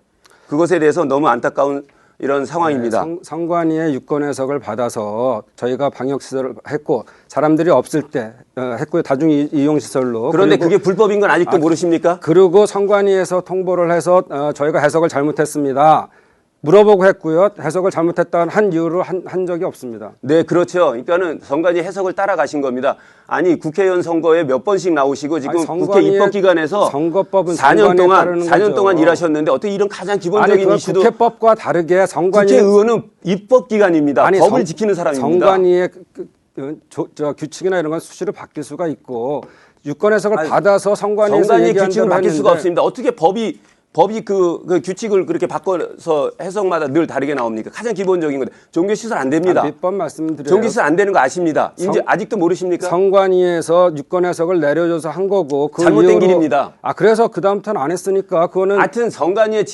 그것에 대해서 너무 안타까운 이런 상황입니다. 네, 선관위의 유권 해석을 받아서 저희가 방역시설을 했고 사람들이 없을 때 했고요. 다중이용시설로. 그런데 그게 불법인 건 아직도 모르십니까? 그리고 선관위에서 통보를 해서 저희가 해석을 잘못했습니다. 물어보고 했고요. 해석을 잘못했다는 한 이유로 한 적이 없습니다. 네, 그렇죠. 그러니까는 선관위 해석을 따라가신 겁니다. 아니 국회의원 선거에 몇 번씩 나오시고 지금 국회 입법기관에서 선거법은 4년 동안 일하셨는데 어떻게 이런 가장 기본적인 이슈도 국회법과 다르게 선관위 국회의원은 입법기관입니다. 법을 지키는 사람입니다. 선관위의 규칙이나 이런 건 수시로 바뀔 수가 있고 유권 해석을 받아서 선관위에서 얘기한 규칙은 대로 바뀔 수가 했는데 없습니다. 어떻게 법이 그 규칙을 그렇게 바꿔서 해석마다 늘 다르게 나옵니까? 가장 기본적인 건데 종교시설 안 됩니다. 몇 번 말씀드려요. 종교시설 안 되는 거 아십니다. 이제 아직도 모르십니까? 선관위에서 유권 해석을 내려줘서 한 거고 그 잘못된 길입니다. 그래서 그 다음부터는 안 했으니까 그거는 하여튼 선관위의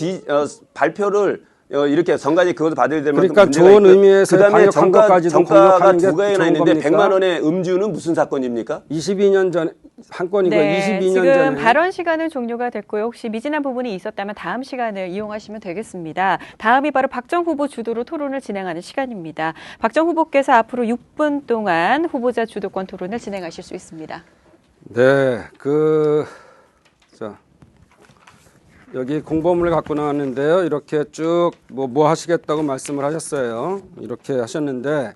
발표를 이렇게 선관위 그것도 받아야 될 만큼 그러니까 문제가 좋은 있고요. 의미에서 그다음에 방역한 것까지도 정가가 공격하는 게 두 가지나 좋은 있는데 겁니까? 100만 원의 음주는 무슨 사건입니까? 22년 전에 한 건이고 네, 22년 지금 전에 발언 시간은 종료가 됐고요. 혹시 미진한 부분이 있었다면 다음 시간을 이용하시면 되겠습니다. 다음이 바로 박정 후보 주도로 토론을 진행하는 시간입니다. 박정 후보께서 앞으로 6분 동안 후보자 주도권 토론을 진행하실 수 있습니다. 네, 여기 공보문을 갖고 나왔는데요. 이렇게 쭉 뭐 하시겠다고 말씀을 하셨어요. 이렇게 하셨는데,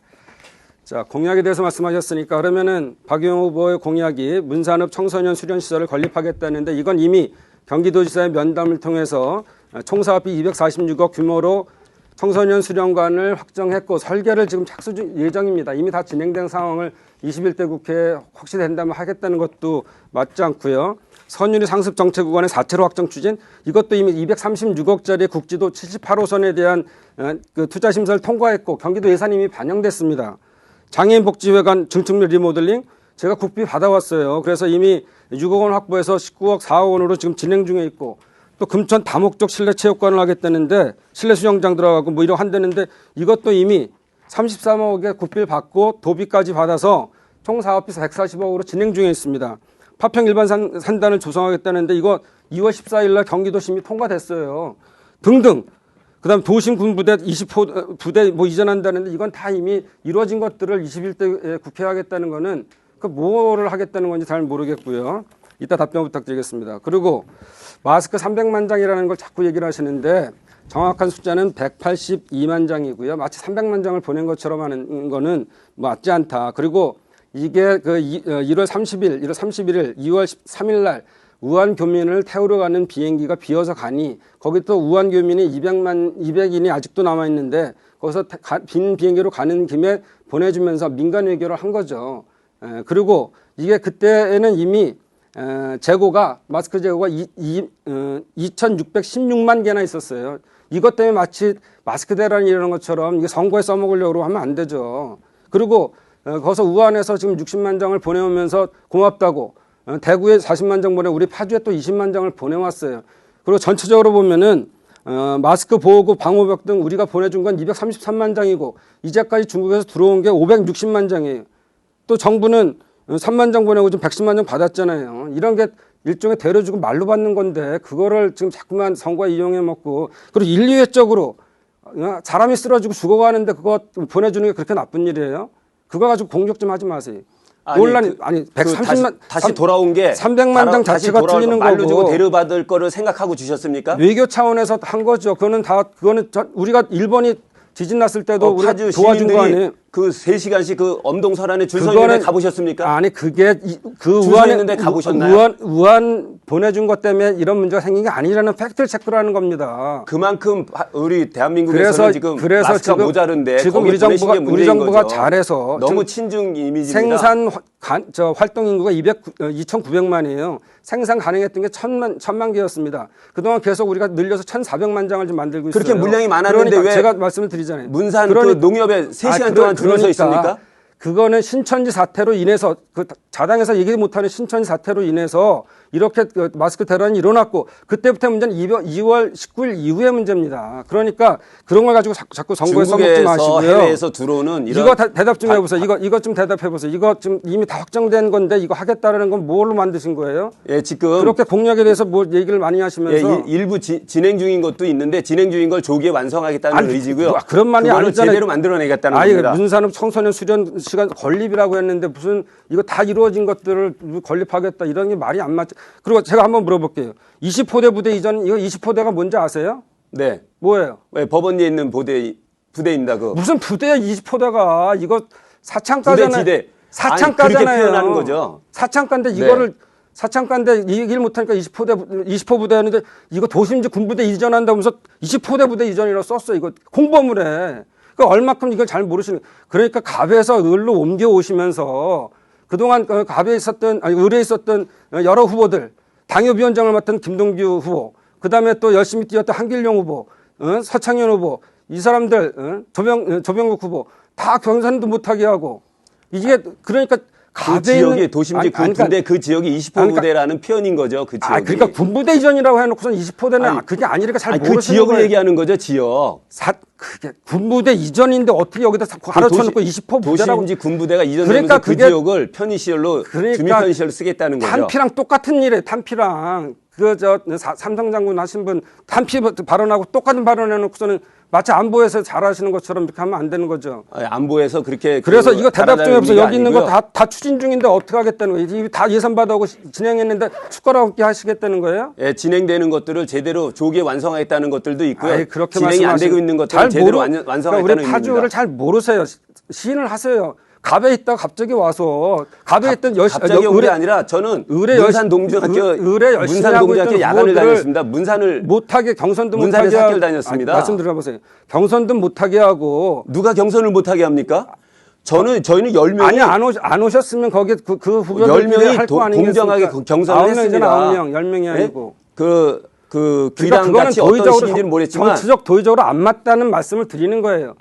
자, 공약에 대해서 말씀하셨으니까 그러면은 박용호 후보의 공약이 문산읍 청소년 수련시설을 건립하겠다는데 이건 이미 경기도지사의 면담을 통해서 총사업비 246억 규모로 청소년 수련관을 확정했고 설계를 지금 착수 예정입니다. 이미 다 진행된 상황을 21대 국회에 혹시 된다면 하겠다는 것도 맞지 않고요. 선율이 상습 정체 구간의 4차로 확정 추진 이것도 이미 236억짜리 국지도 78호선에 대한 그 투자 심사를 통과했고 경기도 예산이 이미 반영됐습니다. 장애인 복지회관 증축물 리모델링 제가 국비 받아왔어요. 그래서 이미 6억 원 확보해서 19억 4억 원으로 지금 진행 중에 있고 또 금천 다목적 실내 체육관을 하겠다는데 실내 수영장 들어가고 뭐 이런 한다는데 이것도 이미 33억의 국비를 받고 도비까지 받아서 총 사업비 140억으로 진행 중에 있습니다. 파평 일반 산단을 조성하겠다는데 이거 2월 14일 날 경기도심이 통과됐어요. 등등. 그다음 도심 군부대 20호 부대 뭐 이전한다는데 이건 다 이미 이루어진 것들을 21대 국회에 하겠다는 거는 그 뭐를 하겠다는 건지 잘 모르겠고요. 이따 답변 부탁드리겠습니다. 그리고 마스크 300만 장이라는 걸 자꾸 얘기를 하시는데 정확한 숫자는 182만 장이고요. 마치 300만 장을 보낸 것처럼 하는 거는 맞지 않다. 그리고 이게 1월 31일, 2월 13일 날 우한 교민을 태우러 가는 비행기가 비어서 가니 거기 또 우한 교민이 200인이 아직도 남아 있는데 거기서 빈 비행기로 가는 김에 보내주면서 민간 외교를 한 거죠. 그리고 이게 그때에는 이미 마스크 재고가 2,616만 개나 있었어요. 이것 때문에 마치 마스크 대란이 이러는 것처럼 이게 선거에 써먹으려고 하면 안 되죠. 그리고 거기서 우한에서 지금 60만 장을 보내오면서 고맙다고 대구에 40만 장 보내 우리 파주에 또 20만 장을 보내왔어요. 그리고 전체적으로 보면은 마스크 보호구 방호벽 등 우리가 보내준 건 233만 장이고 이제까지 중국에서 들어온 게 560만 장이에요. 또 정부는 3만 장 보내고 지금 110만 장 받았잖아요. 이런 게 일종의 대려주고 말로 받는 건데 그거를 지금 자꾸만 선거에 이용해 먹고 그리고 인류애적으로 사람이 쓰러지고 죽어가는데 그거 보내주는 게 그렇게 나쁜 일이에요? 그거 가지고 공격 좀 하지 마세요. 논란이 130만 다시 돌아온 게 300만 장 자체가 틀리는 말로 거고 주고 대려받을 거를 생각하고 주셨습니까? 외교 차원에서 한 거죠. 그거는 우리가 일본이 지진 났을 때도 우리가 파주 도와준 거 시민들이 아니에요. 그 3시간씩 그 엄동설안에 줄 서 있는데 가보셨습니까? 아니 그게 그 줄 서 있는데 가보셨나요? 우한 보내준 것 때문에 이런 문제가 생긴 게 아니라는 팩트를 체크라는 겁니다. 그만큼 우리 대한민국에서는 지금 마스크가 모자른데 지금 우리 정부가 잘해서 너무 친중 이미지입니다. 생산 활동 인구가 2,900만이에요. 생산 가능했던 게 1,000만 개였습니다. 그동안 계속 우리가 늘려서 1,400만 장을 좀 만들고 있어요. 그렇게 물량이 많았는데 그러니까 왜 제가 말씀을 드리잖아요. 문산 그 농협에 3시간 동안 줄을 서 있습니까? 그거는 신천지 사태로 인해서 그 자당에서 얘기 못하는 신천지 사태로 인해서 이렇게 그 마스크 대란이 일어났고 그때부터 문제는 2월 19일 이후의 문제입니다. 그러니까 그런 걸 가지고 자꾸 선거에 써먹지 마시고요. 해외에서 들어오는 이런 이거 대답 좀 해보세요. 이거 좀 대답해 보세요. 이거 지금 이미 다 확정된 건데 이거 하겠다라는 건 뭘로 만드신 거예요? 예, 지금 그렇게 공약에 대해서 뭐 얘기를 많이 하시면서 예, 일부 진행 중인 것도 있는데 진행 중인 걸 조기에 완성하겠다는 의지고요. 그런 말이 아니잖아요. 제대로 만들어내겠다는 겁니다. 문산업 청소년 수련 시간 건립이라고 했는데 무슨 이거 다 이루어진 것들을 건립하겠다 이런 게 말이 안 맞죠. 그리고 제가 한번 물어볼게요. 20호대 부대 이전 이거 20호대가 뭔지 아세요? 네. 뭐예요? 왜 법원리에 있는 부대입니다. 그 무슨 부대야 20호대가 이거 사창가잖아요. 부대 지대. 사창가잖아요. 그렇게 표현하는 거죠. 사창가인데 네. 이거를 사창가인데 이 얘기를 못하니까 20호 부대였는데 이거 도심지 군부대 이전한다면서 20호대 부대 이전이라고 썼어. 이거 공범을 해. 그 얼마큼 이걸 잘 모르시는. 그러니까 갑에서 을로 옮겨 오시면서 그동안 갑에 있었던 을에 있었던 여러 후보들 당협위원장을 맡은 김동규 후보, 그다음에 또 열심히 뛰었던 한길용 후보, 서창현 후보, 이 사람들 조병국 후보 다 경선도 못하게 하고 이게 그러니까 그 지역이 도심지 군부대 그 지역이 20호 부대라는 표현인 거죠. 그 지역이. 그러니까 군부대 이전이라고 해놓고선 20호대는 그게 아니니까 잘 모르시는 그 지역을 거예요. 얘기하는 거죠. 지역. 그게 군부대 이전인데 어떻게 여기다 가로쳐놓고 20호 부대라고. 도심지 군부대가 이전되면서 그러니까 그 지역을 편의시설로 주민 편의시설로 쓰겠다는 거죠. 탄피랑 똑같은 일에 탄피랑 삼성 장군 하신 분 탄피 발언하고 똑같은 발언해놓고서는 마치 안보에서 잘하시는 것처럼 이렇게 하면 안 되는 거죠. 안보에서 그렇게 그래서 이거 대답 좀 해보세요. 여기 있는 거 다 추진 중인데 어떻게 하겠다는 거예요? 이거 다 예산 받아오고 진행했는데 숟가락 없게 하시겠다는 거예요? 예, 진행되는 것들을 제대로 조기에 완성하겠다는 것들도 있고요. 그렇게 진행이 안 되고 있는 것들을 제대로 완성하겠다는 그러니까 우리 파주를 의미입니다. 잘 모르세요. 시인을 하세요. 갑에 있다가 갑자기 와서 갑에 있던 갑자기 온 게 아니라 저는 문산 동중학교 야간을 다녔습니다. 문산을 못하게 경선도 문산에서 못하게 학교를 다녔습니다. 말씀 들어보세요. 경선도 못하게 하고 누가 경선을 못하게 합니까? 저희는 10명이 아니 안 오셨으면 거기 그 후보들이 10명이 할 거 아니겠습니까? 공정하게 경선을 했습니다. 9명, 10명이 아니고. 그 귀당 같이 어떤 시인지는 모르겠지만 정치적 도의적으로 안 맞다는 말씀을 드리는 거예요.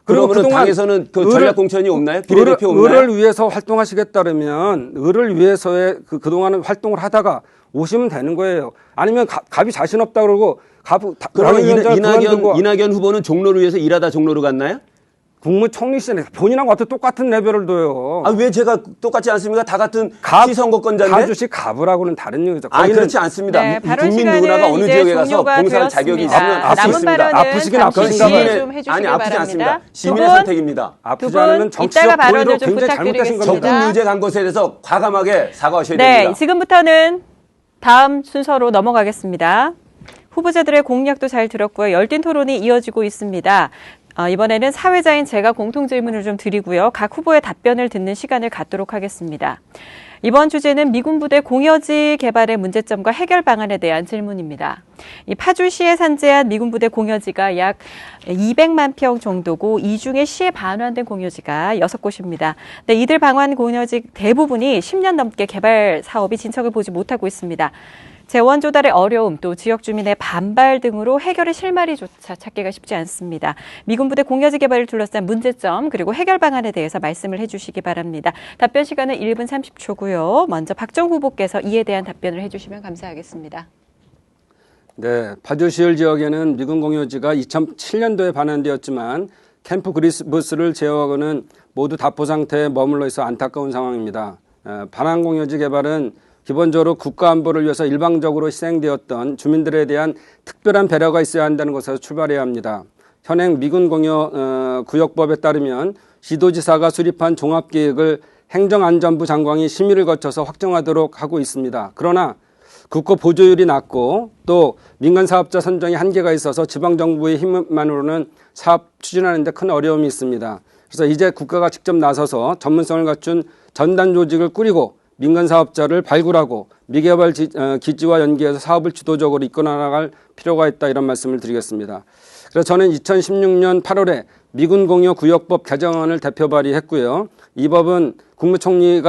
그러면 당에서는 그 전략 공천이 없나요? 비례대표 없나요? 을을 위해서 활동하시겠다면 을을 위해서의 그동안은 활동을 하다가 오시면 되는 거예요. 아니면 갑이 자신 없다 그러고 그러면 이낙연 후보는 종로를 위해서 일하다 종로로 갔나요? 국무총리 시절에 본인하고 어떻게 똑같은 레벨을 둬요. 왜 제가 똑같지 않습니까? 다 같은 시선거권자인데. 가주시 갑으라고는 다른 얘기죠. 그렇지 않습니다. 네, 국민 누구나가 어느 지역에 가서 봉사할 자격이 있으면 할 수 있습니다. 아프시긴 아프신가요? 아니 아프지 않습니다. 시민의 선택입니다. 아프지 않으면 정치적 도의로 굉장히 잘못되신 겁니다. 적금 유죄 간 것에 대해서 과감하게 사과하셔야 됩니다. 됩니다. 지금부터는 다음 순서로 넘어가겠습니다. 후보자들의 공약도 잘 들었고요. 열띤 토론이 이어지고 있습니다. 이번에는 사회자인 제가 공통 질문을 좀 드리고요. 각 후보의 답변을 듣는 시간을 갖도록 하겠습니다. 이번 주제는 미군 부대 공여지 개발의 문제점과 해결 방안에 대한 질문입니다. 이 파주시에 산재한 미군 부대 공여지가 약 200만 평 정도고 이 중에 시에 반환된 공여지가 6곳입니다. 네, 이들 방환 공여지 대부분이 10년 넘게 개발 사업이 진척을 보지 못하고 있습니다. 재원 조달의 어려움, 또 지역 주민의 반발 등으로 해결의 실마리조차 찾기가 쉽지 않습니다. 미군 부대 공여지 개발을 둘러싼 문제점 그리고 해결 방안에 대해서 말씀을 해주시기 바랍니다. 답변 시간은 1분 30초고요. 먼저 박정 후보께서 이에 대한 답변을 해주시면 감사하겠습니다. 네, 파주시을 지역에는 미군 공여지가 2007년도에 반환되었지만 캠프 그리스부스를 제어하고는 모두 답보 상태에 머물러 있어 안타까운 상황입니다. 반환 공여지 개발은 기본적으로 국가 안보를 위해서 일방적으로 희생되었던 주민들에 대한 특별한 배려가 있어야 한다는 것에서 출발해야 합니다. 현행 미군 공여 구역법에 따르면 시도지사가 수립한 종합계획을 행정안전부 장관이 심의를 거쳐서 확정하도록 하고 있습니다. 그러나 국고 보조율이 낮고 또 민간 사업자 선정에 한계가 있어서 지방정부의 힘만으로는 사업 추진하는 데 큰 어려움이 있습니다. 그래서 이제 국가가 직접 나서서 전문성을 갖춘 전단 조직을 꾸리고 민간 사업자를 발굴하고 미개발 기지와 연계해서 사업을 주도적으로 이끌어 나갈 필요가 있다, 이런 말씀을 드리겠습니다. 그래서 저는 2016년 8월에 미군 공여 구역법 개정안을 대표 발의했고요. 이 법은 국무총리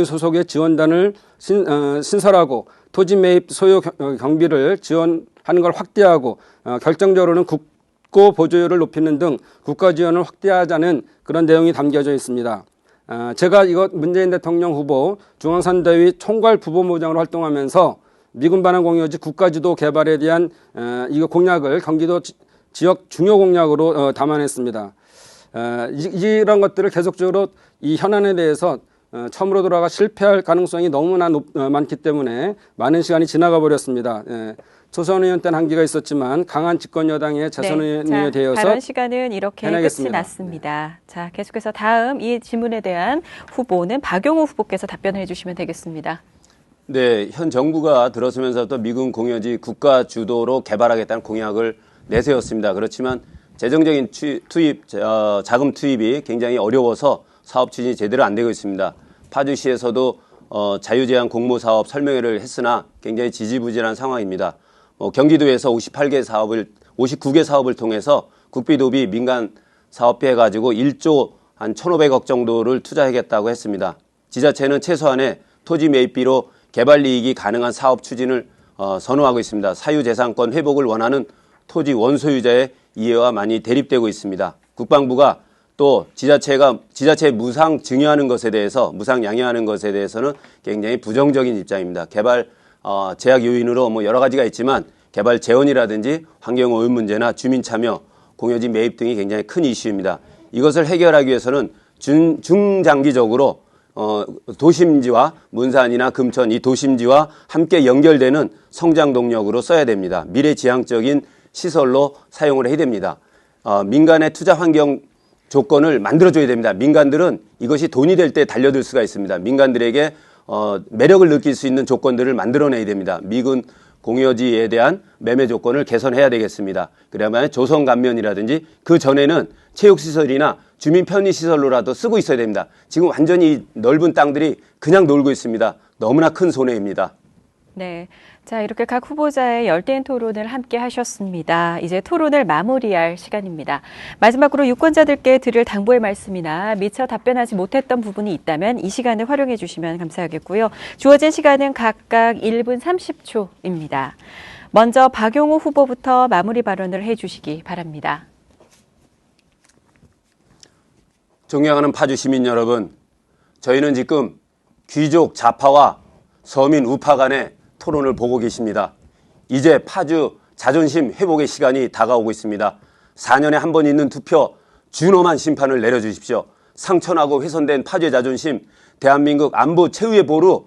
소속의 지원단을 신설하고 토지 매입 소요 경비를 지원하는 걸 확대하고 결정적으로는 국고 보조율을 높이는 등 국가 지원을 확대하자는 그런 내용이 담겨져 있습니다. 제가 문재인 대통령 후보 중앙선대위 총괄 부본부장으로 활동하면서 미군 반환 공여지 국가지도 개발에 대한 이거 공약을 경기도 지역 중요 공약으로 담아냈습니다. 이런 것들을 계속적으로 이 현안에 대해서 처음으로 돌아가 실패할 가능성이 너무나 많기 때문에 많은 시간이 지나가 버렸습니다. 초선 의원 때는 한계가 있었지만 강한 집권 여당의 재선 의원이 되어서 발언 시간은 이렇게 해내겠습니다. 끝이 났습니다. 자, 계속해서 다음 이 질문에 대한 후보는 박용호 후보께서 답변을 해주시면 되겠습니다. 네, 현 정부가 들어서면서부터 미군 공여지 국가 주도로 개발하겠다는 공약을 내세웠습니다. 그렇지만 재정적인 자금 투입이 굉장히 어려워서 사업 추진이 제대로 안 되고 있습니다. 파주시에서도 자유제한 공모사업 설명회를 했으나 굉장히 지지부진한 상황입니다. 경기도에서 59개 사업을 통해서 국비도비 민간 사업비 해가지고 1조 한 1,500억 정도를 투자하겠다고 했습니다. 지자체는 최소한의 토지 매입비로 개발 이익이 가능한 사업 추진을 선호하고 있습니다. 사유재산권 회복을 원하는 토지 원소유자의 이해와 많이 대립되고 있습니다. 국방부가 또 지자체의 무상 증여하는 것에 대해서, 무상 양해하는 것에 대해서는 굉장히 부정적인 입장입니다. 개발 제약 요인으로 여러 가지가 있지만 개발 재원이라든지 환경오염 문제나 주민 참여, 공여지 매입 등이 굉장히 큰 이슈입니다. 이것을 해결하기 위해서는 중장기적으로 도심지와 문산이나 금천, 이 도심지와 함께 연결되는 성장 동력으로 써야 됩니다. 미래지향적인 시설로 사용을 해야 됩니다. 민간의 투자 환경 조건을 만들어줘야 됩니다. 민간들은 이것이 돈이 될 때 달려들 수가 있습니다. 민간들에게 매력을 느낄 수 있는 조건들을 만들어내야 됩니다. 미군 공여지에 대한 매매 조건을 개선해야 되겠습니다. 그래야만 조성 감면이라든지 그 전에는 체육시설이나 주민 편의시설로라도 쓰고 있어야 됩니다. 지금 완전히 넓은 땅들이 그냥 놀고 있습니다. 너무나 큰 손해입니다. 네. 자, 이렇게 각 후보자의 열띤 토론을 함께 하셨습니다. 이제 토론을 마무리할 시간입니다. 마지막으로 유권자들께 드릴 당부의 말씀이나 미처 답변하지 못했던 부분이 있다면 이 시간을 활용해 주시면 감사하겠고요. 주어진 시간은 각각 1분 30초입니다. 먼저 박용호 후보부터 마무리 발언을 해 주시기 바랍니다. 존경하는 파주 시민 여러분, 저희는 지금 귀족 좌파와 서민 우파 간의 토론을 보고 계십니다. 이제 파주 자존심 회복의 시간이 다가오고 있습니다. 4년에 한 번 있는 투표, 준엄한 심판을 내려주십시오. 상처나고 훼손된 파주의 자존심, 대한민국 안보 최후의 보루,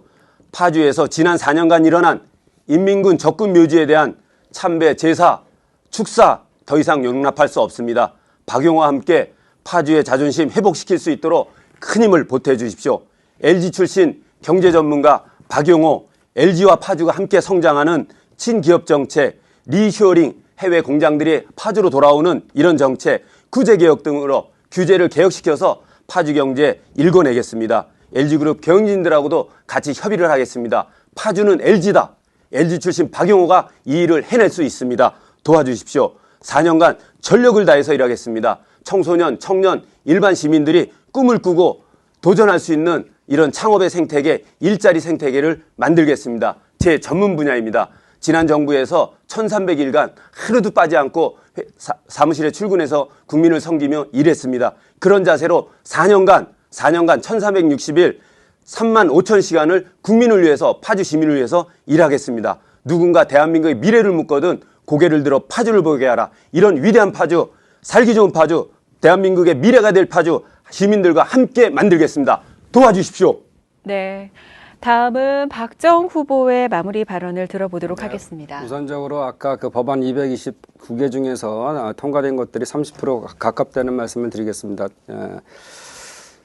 파주에서 지난 4년간 일어난 인민군 적군 묘지에 대한 참배, 제사, 축사 더 이상 용납할 수 없습니다. 박용호와 함께 파주의 자존심 회복시킬 수 있도록 큰 힘을 보태 주십시오. LG 출신 경제전문가 박용호, LG와 파주가 함께 성장하는 친기업 정책, 리쇼링, 해외 공장들이 파주로 돌아오는 이런 정책, 구제개혁 등으로 규제를 개혁시켜서 파주 경제 일궈내겠습니다. LG그룹 경영진들하고도 같이 협의를 하겠습니다. 파주는 LG다. LG 출신 박용호가 이 일을 해낼 수 있습니다. 도와주십시오. 4년간 전력을 다해서 일하겠습니다. 청소년, 청년, 일반 시민들이 꿈을 꾸고 도전할 수 있는 이런 창업의 생태계, 일자리 생태계를 만들겠습니다. 제 전문 분야입니다. 지난 정부에서 1300일간 하루도 빠지 않고 사무실에 출근해서 국민을 섬기며 일했습니다. 그런 자세로 4년간 1360일 3만 5천 시간을 국민을 위해서, 파주 시민을 위해서 일하겠습니다. 누군가 대한민국의 미래를 묻거든 고개를 들어 파주를 보게 하라. 이런 위대한 파주, 살기 좋은 파주, 대한민국의 미래가 될 파주 시민들과 함께 만들겠습니다. 도와주십시오. 네. 다음은 박정 후보의 마무리 발언을 들어보도록 하겠습니다. 우선적으로 아까 그 법안 229개 중에서 통과된 것들이 30% 가깝다는 말씀을 드리겠습니다.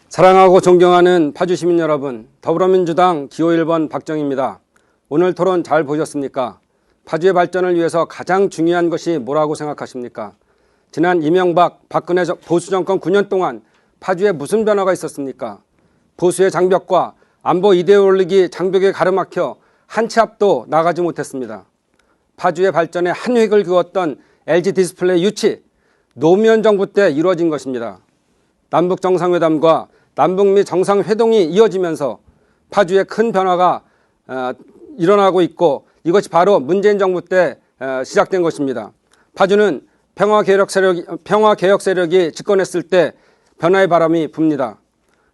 사랑하고 존경하는 파주 시민 여러분, 더불어민주당 기호 1번 박정입니다. 오늘 토론 잘 보셨습니까? 파주의 발전을 위해서 가장 중요한 것이 뭐라고 생각하십니까? 지난 이명박, 박근혜 보수 정권 9년 동안 파주에 무슨 변화가 있었습니까? 보수의 장벽과 안보 이데올로기 장벽에 가로막혀 한 치 앞도 나가지 못했습니다. 파주의 발전에 한 획을 그었던 LG 디스플레이 유치, 노무현 정부 때 이루어진 것입니다. 남북 정상회담과 남북미 정상회동이 이어지면서 파주에 큰 변화가 일어나고 있고 이것이 바로 문재인 정부 때 시작된 것입니다. 파주는 평화개혁 세력이 집권했을 때 변화의 바람이 붑니다.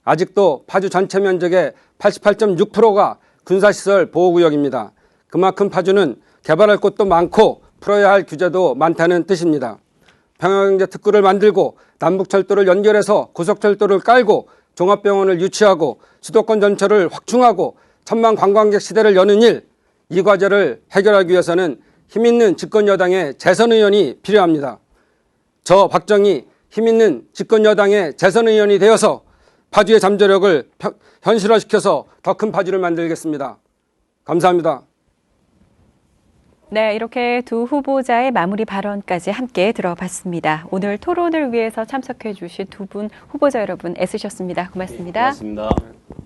아직도 파주 전체 면적의 88.6%가 군사시설 보호구역입니다. 그만큼 파주는 개발할 곳도 많고 풀어야 할 규제도 많다는 뜻입니다. 평화경제특구를 만들고 남북철도를 연결해서 고속철도를 깔고 종합병원을 유치하고 수도권 전철을 확충하고 천만 관광객 시대를 여는 일, 이 과제를 해결하기 위해서는 힘있는 집권여당의 재선의원이 필요합니다. 저 박정희 힘있는 집권여당의 재선의원이 되어서 파주의 잠재력을 현실화시켜서 더 큰 파주를 만들겠습니다. 감사합니다. 네, 이렇게 두 후보자의 마무리 발언까지 함께 들어봤습니다. 오늘 토론을 위해서 참석해 주신 두 분 후보자 여러분 애쓰셨습니다. 고맙습니다. 고맙습니다.